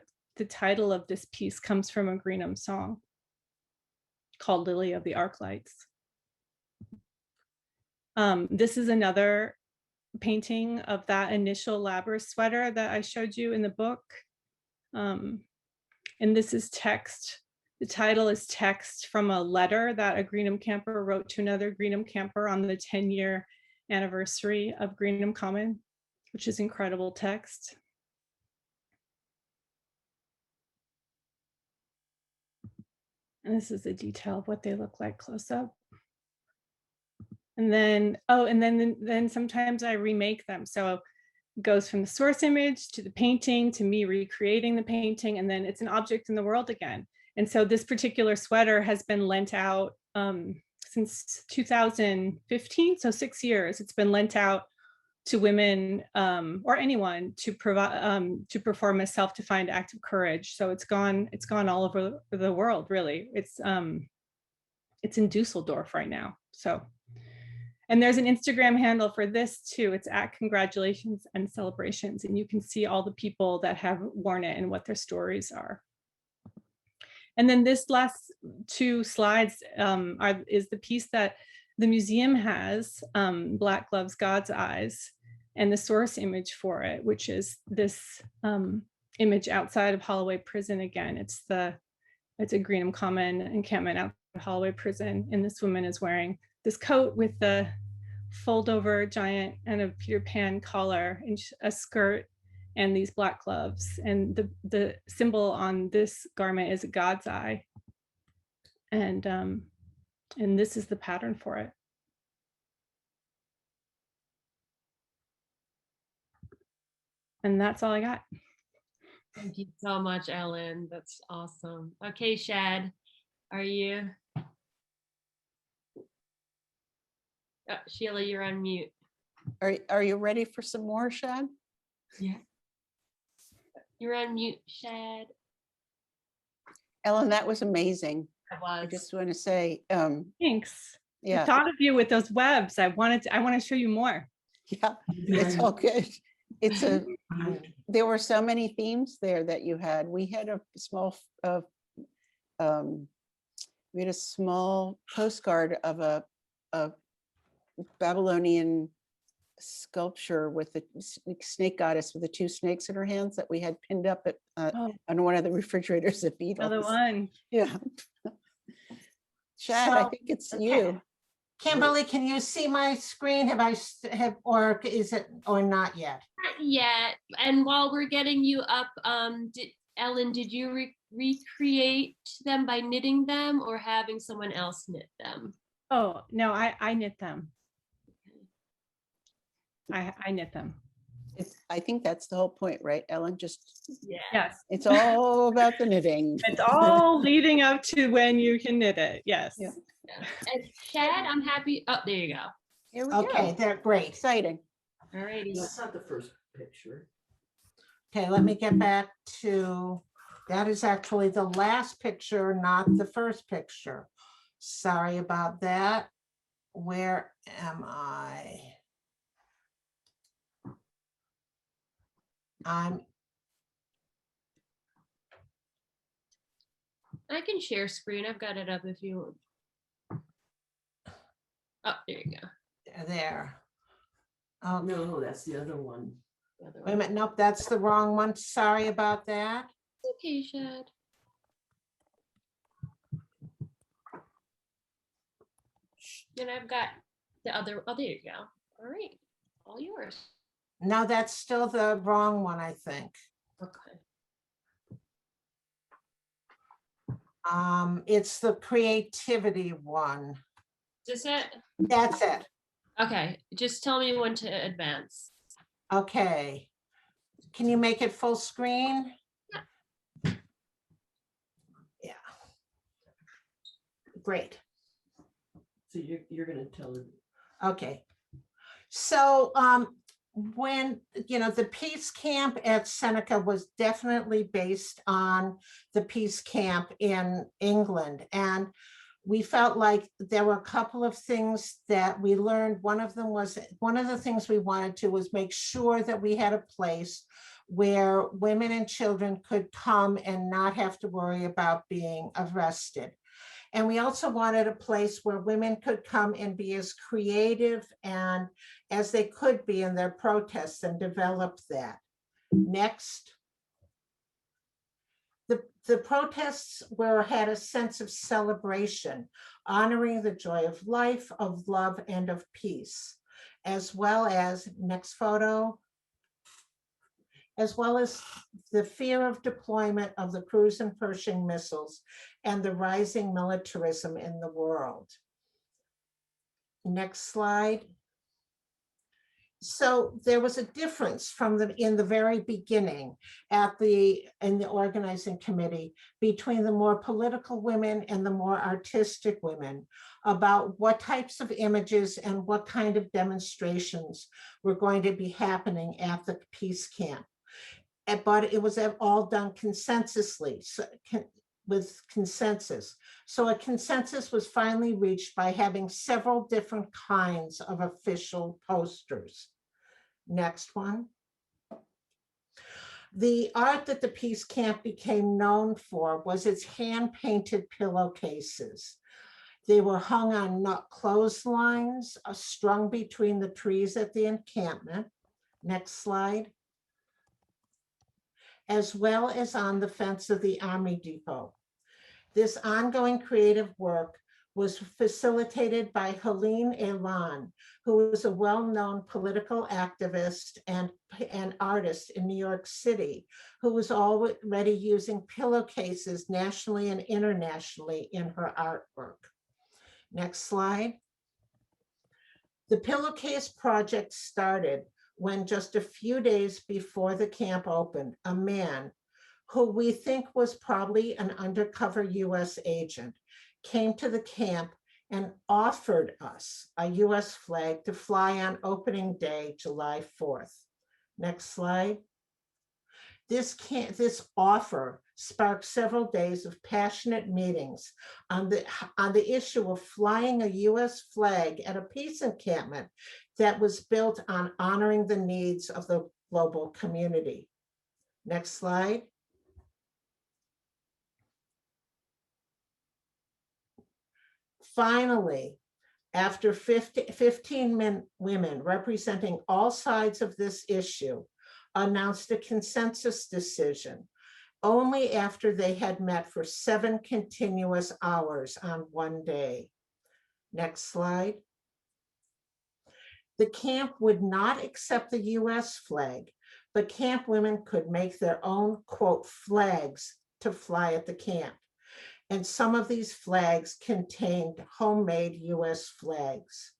title of this piece comes from a Greenham song called Lily of the Arc Lights. This is another painting of that initial Labrys sweater that I showed you in the book. And this is text. The title is text from a letter that a Greenham camper wrote to another Greenham camper on the 10-year anniversary of Greenham Common, which is incredible text. And this is the detail of what they look like close up. And then, then sometimes I remake them. So it goes from the source image to the painting to me recreating the painting, and then it's an object in the world again. And so this particular sweater has been lent out since 2015, so 6 years. It's been lent out to women or anyone to perform a self-defined act of courage. So it's gone all over the world, really. It's in Dusseldorf right now. So. And there's an Instagram handle for this too. It's @congratulations and celebrations. And you can see all the people that have worn it and what their stories are. And then this last two slides is the piece that the museum has, Black Gloves, God's Eyes, and the source image for it, which is this image outside of Holloway Prison again. It's a Greenham Common encampment outside of Holloway Prison. And this woman is wearing this coat with the fold over giant and a Peter Pan collar and a skirt and these black gloves. And the symbol on this garment is a God's eye. And this is the pattern for it. And that's all I got. Thank you so much, Ellen. That's awesome. Okay, Shad, are you? Sheila, you're on mute. Are you ready for some more, Shad? Yeah. You're on mute, Shad. Ellen, that was amazing. It was. I just want to say, Thanks. yeah. I thought of you with those webs. I want to show you more. Yeah, it's all good. There were so many themes there that you had. We had a small postcard of a Babylonian sculpture with the snake goddess with the two snakes in her hands that we had pinned up on one of the refrigerators at Beatles. Another one. Yeah. Shad, I think it's you. Kimberly, can you see my screen? Or is it, or not yet? Not yet. And while we're getting you up, Ellen, did you recreate them by knitting them or having someone else knit them? Oh, no, I knit them. I knit them. I think that's the whole point, right, Ellen? Just, Yeah. Yes. it's all about the knitting. It's all leading up to when you can knit it. Yes. Yeah. And Shad, I'm happy. Oh, there you go. Here we Okay, go. they're great. Exciting. Alrighty. That's not the first picture. Okay, let me get back to, that is actually the last picture, not the first picture. Sorry about that. Where am I? I can share screen. I've got it up if you want. Oh, there you go. There. Oh, No, that's the other one. The other wait a one. minute, nope, that's the wrong one. Sorry about that. Okay, Shad. Then I've got the other. Oh, there you go. All right, all yours. No, that's still the wrong one, I think. Okay. It's the creativity one. Is this it? That's it. Okay, just tell me when to advance. Okay. Can you make it full screen? Yeah. Great. So you're gonna tell her. Okay. So when, the peace camp at Seneca was definitely based on the peace camp in England. And we felt like there were a couple of things that we learned. One of the things we wanted to was make sure that we had a place where women and children could come and not have to worry about being arrested. And we also wanted a place where women could come and be as creative and as they could be in their protests and develop that. Next. The protests had a sense of celebration, honoring the joy of life, of love, and of peace, as well as, next photo, as well as the fear of deployment of the cruise and Pershing missiles and the rising militarism in the world. Next slide. So there was a difference in the very beginning in the organizing committee between the more political women and the more artistic women about what types of images and what kind of demonstrations were going to be happening at the peace camp. But it was all done consensusly, with consensus. So a consensus was finally reached by having several different kinds of official posters. Next one. The art that the peace camp became known for was its hand-painted pillowcases. They were hung on clotheslines, strung between the trees at the encampment. Next slide. As well as on the fence of the Army Depot. This ongoing creative work was facilitated by Helene Elan, who was a well-known political activist and artist in New York City, who was already using pillowcases nationally and internationally in her artwork. Next slide. The pillowcase project started when just a few days before the camp opened, a man who we think was probably an undercover US agent came to the camp and offered us a US flag to fly on opening day, July 4th. Next slide. This offer sparked several days of passionate meetings on the issue of flying a US flag at a peace encampment that was built on honoring the needs of the global community. Next slide. Finally, after 15 women representing all sides of this issue announced a consensus decision only after they had met for 7 continuous hours on one day. Next slide. The camp would not accept the US flag, but camp women could make their own, quote, flags to fly at the camp. And some of these flags contained homemade US flags.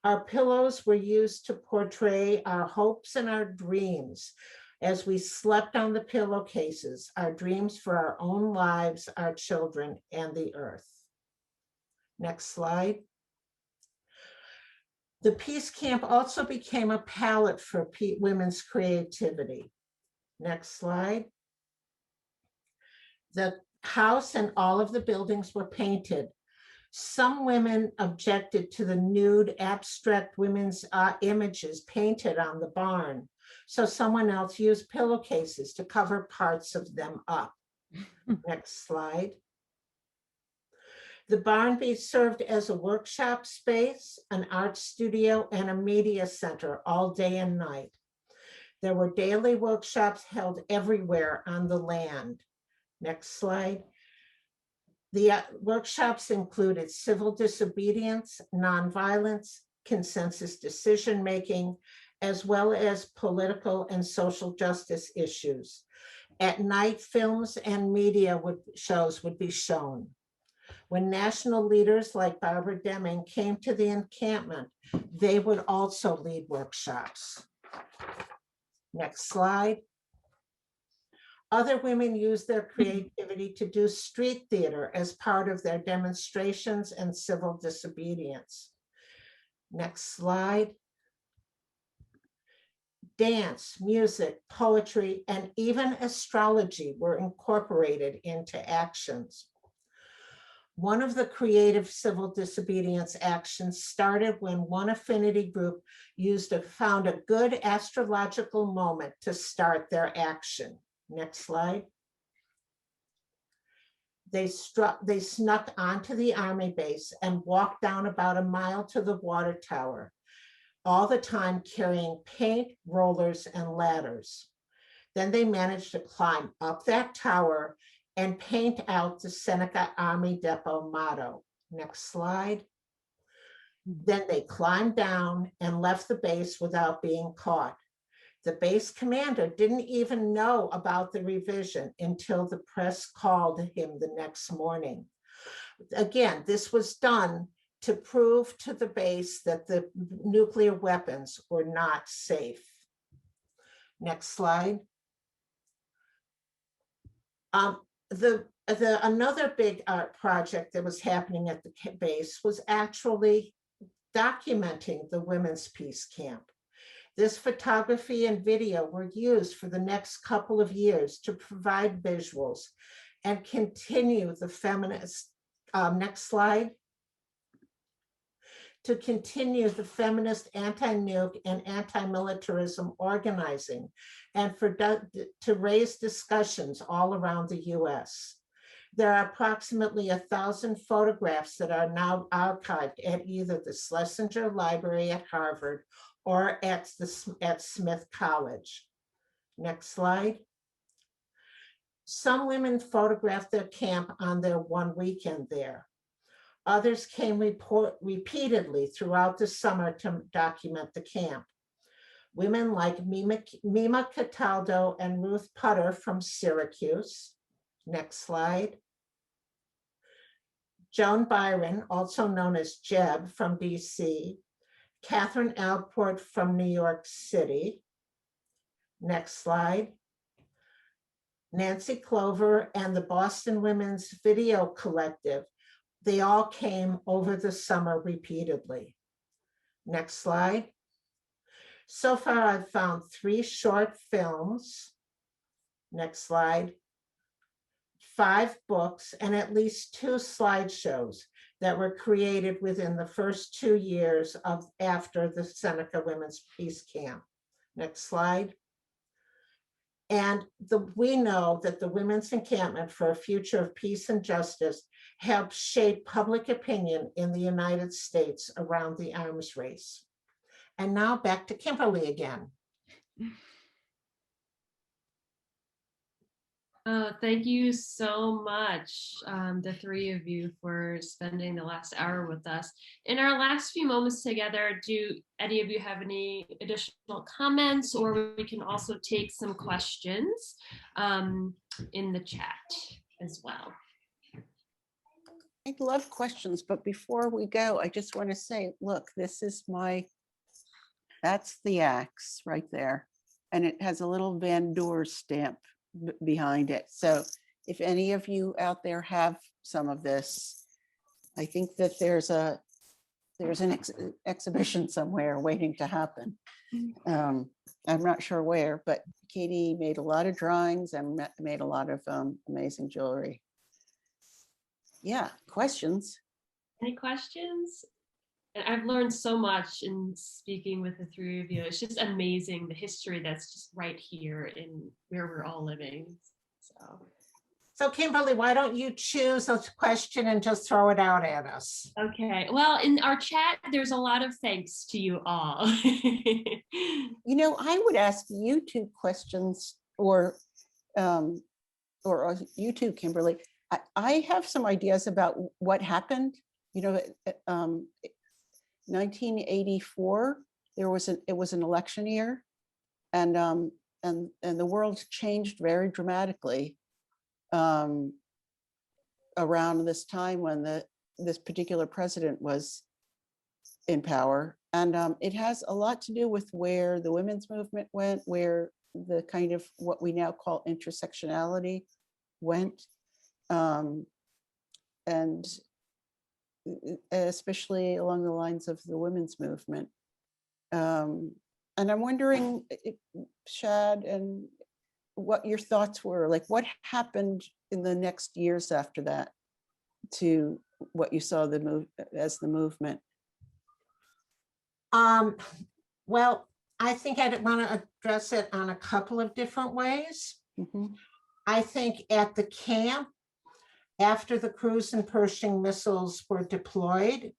Our pillows were used to portray our hopes and our dreams as we slept on the pillowcases, our dreams for our own lives, our children, and the earth. Next slide. The Peace Camp also became a palette for women's creativity. Next slide. The house and all of the buildings were painted. Some women objected to the nude, abstract women's images painted on the barn. So someone else used pillowcases to cover parts of them up. Next slide. The barn served as a workshop space, an art studio, and a media center all day and night. There were daily workshops held everywhere on the land. Next slide. The workshops included civil disobedience, nonviolence, consensus decision-making, as well as political and social justice issues. At night, films and media shows would be shown. When national leaders like Barbara Deming came to the encampment, they would also lead workshops. Next slide. Other women used their creativity to do street theater as part of their demonstrations and civil disobedience. Next slide. Dance, music, poetry, and even astrology were incorporated into actions. One of the creative civil disobedience actions started when one affinity group found a good astrological moment to start their action. Next slide. They snuck onto the army base and walked down about a mile to the water tower, all the time carrying paint, rollers, and ladders. Then they managed to climb up that tower and paint out the Seneca Army Depot motto. Next slide. Then they climbed down and left the base without being caught. The base commander didn't even know about the revision until the press called him the next morning. Again, this was done to prove to the base that the nuclear weapons were not safe. Next slide. Another big art project that was happening at the base was actually documenting the Women's Peace Camp. This photography and video were used for the next couple of years to provide visuals and continue the feminist, next slide, to continue the feminist anti-nuke and anti-militarism organizing and to raise discussions all around the US. There are approximately 1,000 photographs that are now archived at either the Schlesinger Library at Harvard or at Smith College. Next slide. Some women photographed their camp on their one weekend there. Others came repeatedly throughout the summer to document the camp. Women like Mima Cataldo and Ruth Putter from Syracuse. Next slide. Joan Byron, also known as Jeb from DC. Catherine Alport from New York City. Next slide. Nancy Clover and the Boston Women's Video Collective. They all came over the summer repeatedly. Next slide. So far, I've found 3 short films. Next slide. 5 books and at least 2 slideshows that were created within the first 2 years after the Seneca Women's Peace Camp. Next slide. And we know that the Women's Encampment for a Future of Peace and Justice helped shape public opinion in the United States around the arms race. And now back to Kimberly again. Oh, thank you so much, the three of you, for spending the last hour with us. In our last few moments together, do any of you have any additional comments, or we can also take some questions in the chat as well? I love questions, but before we go, I just want to say, look, this is that's the axe right there. And it has a little Van Door stamp behind it. So if any of you out there have some of this, I think that there's an exhibition somewhere waiting to happen. I'm not sure where, but Katie made a lot of drawings and made a lot of amazing jewelry. Yeah, questions? Any questions? And I've learned so much in speaking with the three of you. It's just amazing, the history that's just right here in where we're all living. So Kimberly, why don't you choose a question and just throw it out at us? Okay, well, in our chat, there's a lot of thanks to you all. You know, I would ask YouTube questions or YouTube, Kimberly. I have some ideas about what happened. You know, 1984, it was an election year, and the world changed very dramatically around this time when this particular president was in power. And it has a lot to do with where the women's movement went, where the kind of what we now call intersectionality went. And especially along the lines of the women's movement. And I'm wondering, Shad, and what your thoughts were, like what happened in the next years after that to what you saw as the movement? Well, I think I'd want to address it on a couple of different ways. Mm-hmm. I think at the camp, after the cruise and Pershing missiles were deployed,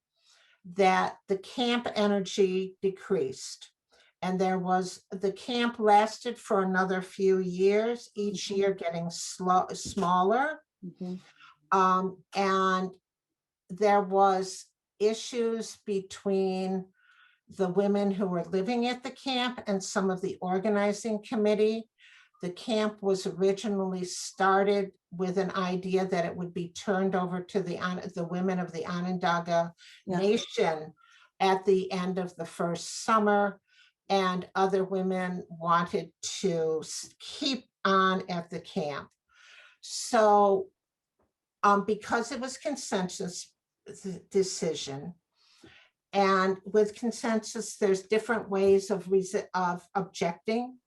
that the camp energy decreased. And the camp lasted for another few years, each year getting smaller. Mm-hmm. And there was issues between the women who were living at the camp and some of the organizing committee. The camp was originally started with an idea that it would be turned over to the women of the Onondaga Nation at the end of the first summer, and other women wanted to keep on at the camp. So because it was consensus decision, and with consensus, there's different ways of objecting.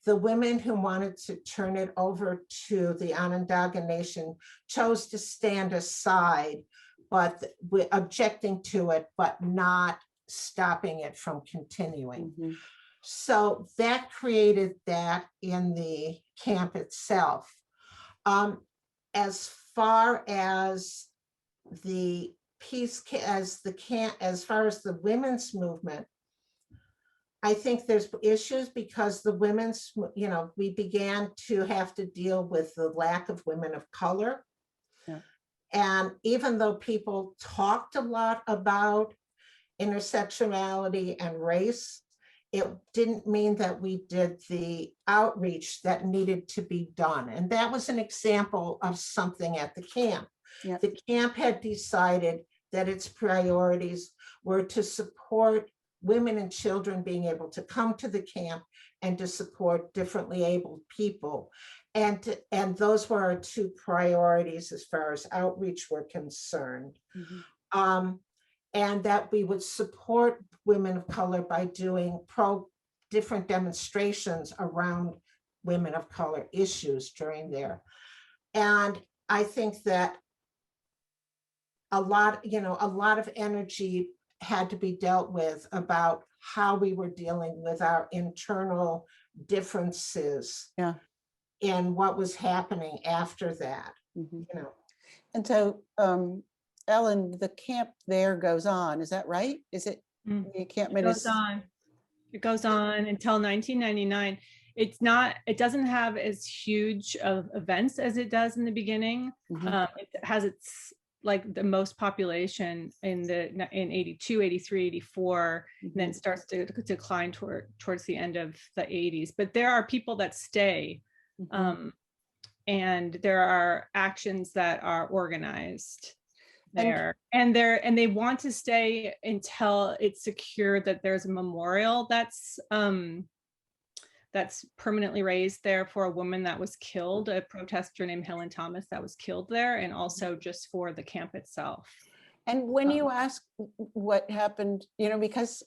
The women who wanted to turn it over to the Onondaga Nation chose to stand aside, but objecting to it, but not stopping it from continuing. Mm-hmm. So that created that in the camp itself. As far as the as far as the women's movement, I think there's issues because the women's, we began to have to deal with the lack of women of color. Yeah. And even though people talked a lot about intersectionality and race, it didn't mean that we did the outreach that needed to be done. And that was an example of something at the camp. Yeah. The camp had decided that its priorities were to support women and children being able to come to the camp and to support differently abled people. And those were our two priorities as far as outreach were concerned. Mm-hmm. And that we would support women of color by doing different demonstrations around women of color issues during there. And I think that a lot of energy had to be dealt with about how we were dealing with our internal differences in what was happening after that. Mm-hmm. And so Ellen, the camp there goes on, is that right? Is it? You can't It goes on until 1999. it doesn't have as huge of events as it does in the beginning. It has its like the most population in 82, 83, 84, and then starts to decline towards the end of the 80s. But there are people that stay, and there are actions that are organized there, and they want to stay until it's secure that there's a memorial that's permanently raised there for a woman that was killed, a protester named Helen Thomas that was killed there, and also just for the camp itself. And when you ask what happened, because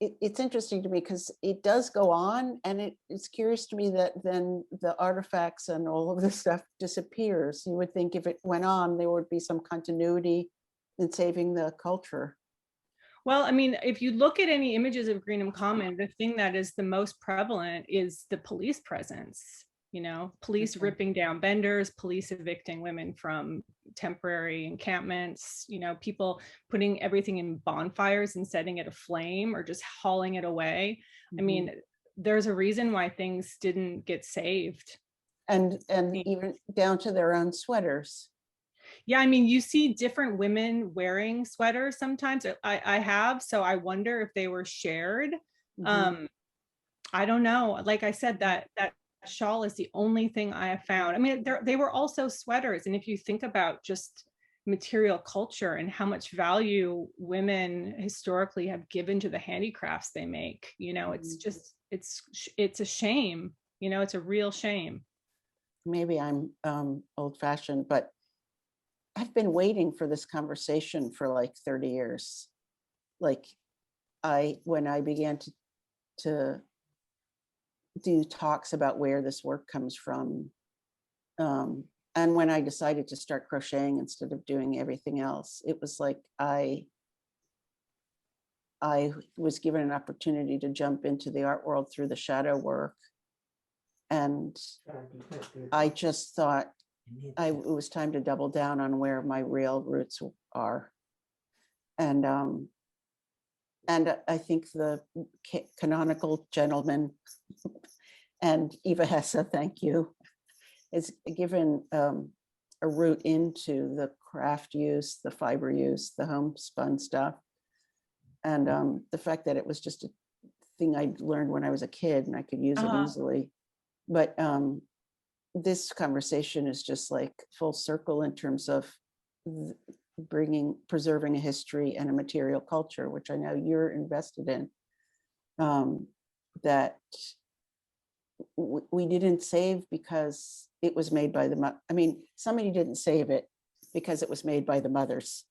it's interesting to me because it does go on, and it's curious to me that then the artifacts and all of this stuff disappears. You would think if it went on, there would be some continuity in saving the culture. Well, I mean, if you look at any images of Greenham Common, the thing that is the most prevalent is the police presence, police ripping down vendors, police evicting women from temporary encampments, people putting everything in bonfires and setting it aflame or just hauling it away. I mean, there's a reason why things didn't get saved. And even down to their own sweaters. Yeah, I mean, you see different women wearing sweaters sometimes. I have, so I wonder if they were shared. I don't know. Like I said, that shawl is the only thing I have found. I mean, they were also sweaters. And if you think about just material culture and how much value women historically have given to the handicrafts they make, it's just, it's a shame, it's a real shame. Maybe I'm old-fashioned, but I've been waiting for this conversation for like 30 years. Like when I began to do talks about where this work comes from, and when I decided to start crocheting instead of doing everything else, it was like I was given an opportunity to jump into the art world through the shadow work, and I just thought it was time to double down on where my real roots are. And I think the canonical gentleman and Eva Hesse, thank you, is given a route into the craft use, the fiber use, the homespun stuff. And the fact that it was just a thing I learned when I was a kid and I could use it easily. But this conversation is just like full circle in terms of preserving a history and a material culture, which I know you're invested in, that we didn't save because it was made by somebody didn't save it because it was made by the mothers,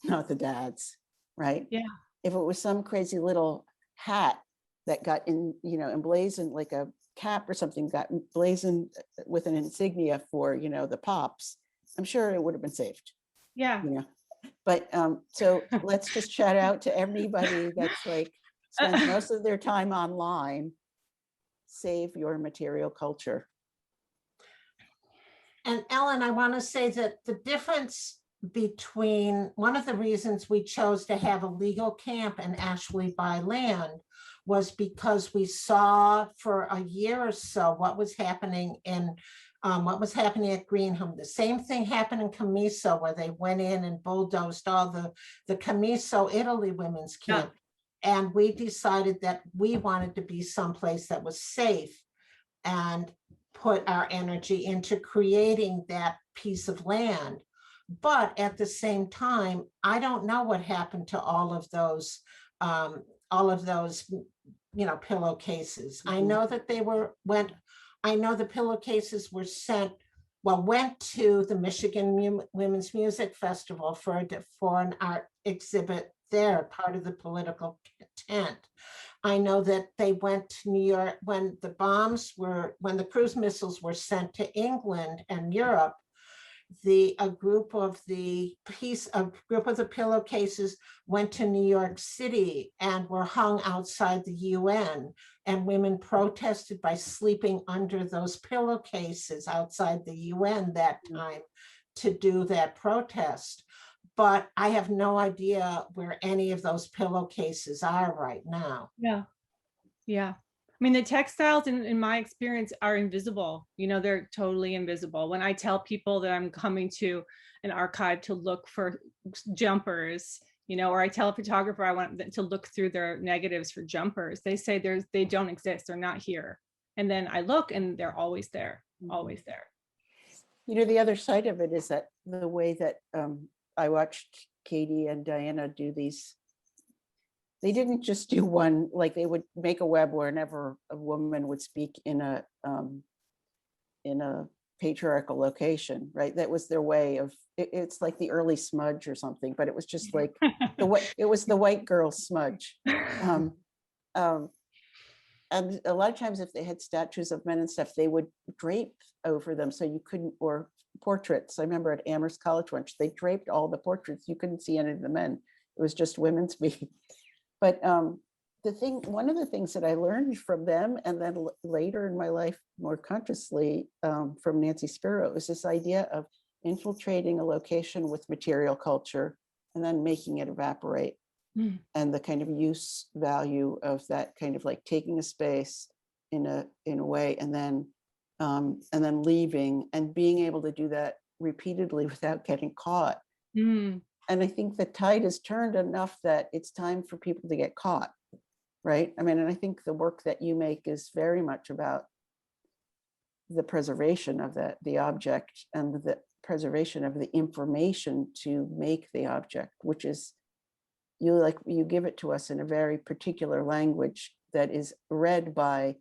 not the dads, right? Yeah. If it was some crazy little hat that got emblazoned, like a cap or something got emblazoned with an insignia for, the pops, I'm sure it would have been saved. Yeah. But so let's just shout out to everybody that's like spends most of their time online. Save your material culture. And Ellen, I want to say that the difference between one of the reasons we chose to have a legal camp and actually buy land was because we saw for a year or so what was happening at Greenham. The same thing happened in Camiso, where they went in and bulldozed all the Camiso Italy women's camp. Yeah. And we decided that we wanted to be someplace that was safe and put our energy into creating that piece of land. But at the same time, I don't know what happened to all of those pillowcases. I know that the pillowcases were went to the Michigan Women's Music Festival for an art exhibit there, part of the political tent. I know that they went to New York when the cruise missiles were sent to England and Europe. A group of the pillowcases went to New York City and were hung outside the UN, and women protested by sleeping under those pillowcases outside the UN that time to do that protest. But I have no idea where any of those pillowcases are right now. Yeah. I mean, the textiles in my experience are invisible. You know, they're totally invisible. When I tell people that I'm coming to an archive to look for jumpers, you know, or I tell a photographer I want them to look through their negatives for jumpers, they say they don't exist, they're not here. And then I look and they're always there, always there. You know, the other side of it is that the way that I watched Katie and Diana do these, they didn't just do one, like they would make a web whenever a woman would speak in a patriarchal location, right? That was their way of, it's like the early smudge or something, but it was just like it was the white girl smudge. And a lot of times if they had statues of men and stuff, they would drape over them so you couldn't, or portraits. I remember at Amherst College once, they draped all the portraits. You couldn't see any of the men. It was just women speaking. But one of the things that I learned from them, and then later in my life, more consciously from Nancy Spiro, is this idea of infiltrating a location with material culture and then making it evaporate. And the kind of use value of that, kind of like taking a space in a way, and then leaving, and being able to do that repeatedly without getting caught. And I think the tide has turned enough that it's time for people to get caught, right? I mean, and I think the work that you make is very much about the preservation of the object and the preservation of the information to make the object, which is, you give it to us in a very particular language that is read by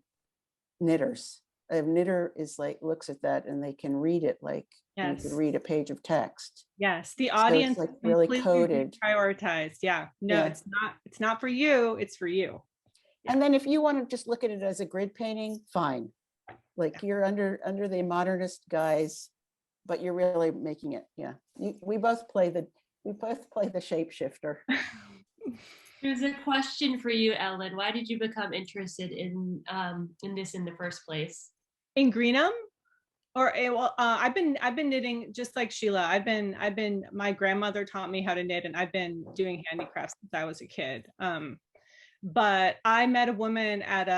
knitters. A knitter is like, looks at that and they can read it like you could read a page of text. Yes, the audience so it's like really coded, prioritized. Yeah, no, yeah. It's not for you, it's for you. Yeah. And then if you want to just look at it as a grid painting, fine. Like you're under the modernist guise, but you're really making it. Yeah, we both play the shapeshifter. There's a question for you, Ellen. Why did you become interested in this in the first place? In Greenham? I've been knitting just like Sheila. My grandmother taught me how to knit, and I've been doing handicrafts since I was a kid. But I met a woman at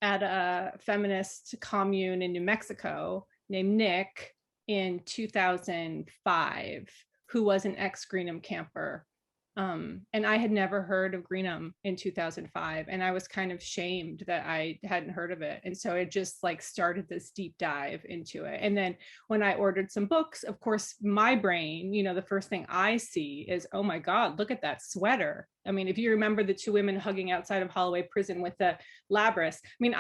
a feminist commune in New Mexico named Nick in 2005, who was an ex-Greenham camper. And I had never heard of Greenham in 2005. And I was kind of shamed that I hadn't heard of it. And so it just like started this deep dive into it. And then when I ordered some books, of course, my brain, you know, the first thing I see is, oh my God, look at that sweater. I mean, if you remember the two women hugging outside of Holloway Prison with the Labris, I mean,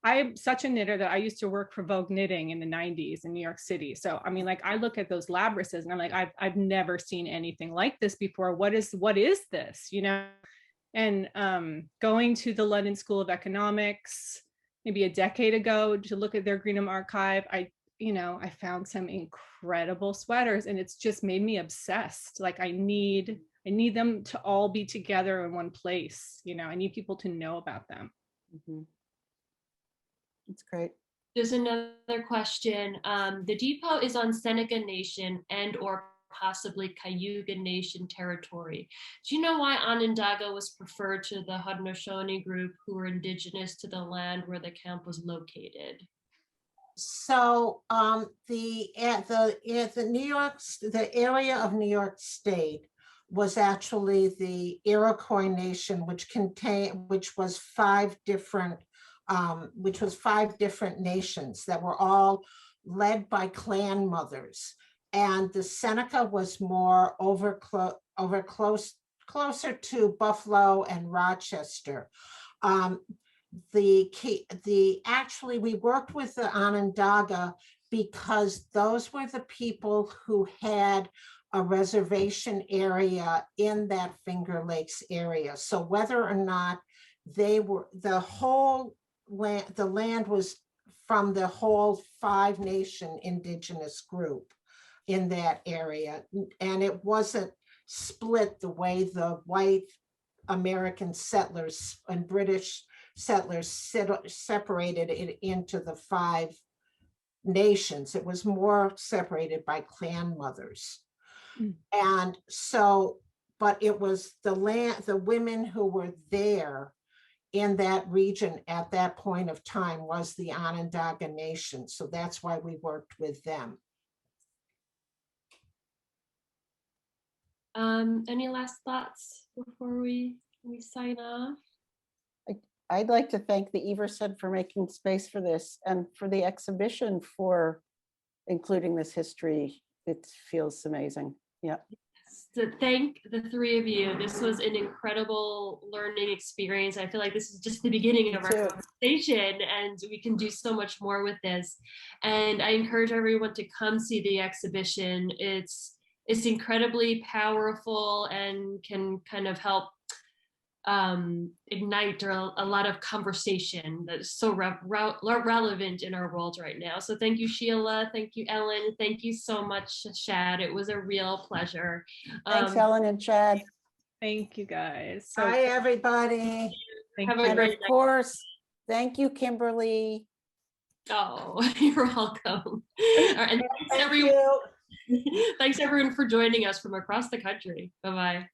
I'm such a knitter that I used to work for Vogue Knitting in the 90s in New York City. So, I mean, like I look at those Labrises and I'm like, I've never seen anything like this before. What is this, you know? And going to the London School of Economics, maybe a decade ago to look at their Greenham archive, I found some incredible sweaters, and it's just made me obsessed. Like I need them to all be together in one place. You know, I need people to know about them. Mm-hmm. That's great. There's another question. The depot is on Seneca Nation and or possibly Cayuga Nation territory. Do you know why Onondaga was preferred to the Haudenosaunee group, who were indigenous to the land where the camp was located? So the area of New York State was actually the Iroquois Nation, which was five different nations that were all led by clan mothers. And the Seneca was more closer to Buffalo and Rochester. We worked with the Onondaga because those were the people who had a reservation area in that Finger Lakes area. So whether or not the land was from the whole five nation indigenous group in that area, and it wasn't split the way the white American settlers and British settlers separated it into the five nations. It was more separated by clan mothers. And so, but it was the women who were there in that region at that point of time was the Onondaga Nation. So that's why we worked with them. Any last thoughts before we sign off? I'd like to thank the Everson for making space for this and for the exhibition for including this history. It feels amazing. Yeah. To thank the three of you. This was an incredible learning experience. I feel like this is just the beginning of our conversation, and we can do so much more with this. And I encourage everyone to come see the exhibition. It's incredibly powerful and can kind of help ignite a lot of conversation that is so relevant in our world right now. So thank you, Sheila. Thank you, Ellen. Thank you so much, Shad. It was a real pleasure. Thanks, Ellen and Chad. Thank you, guys. So Bye, everybody. Have a And great of course, thank you, Kimberly. Oh, you're welcome. And thanks Thank everyone. you. Thanks everyone for joining us from across the country. Bye-bye.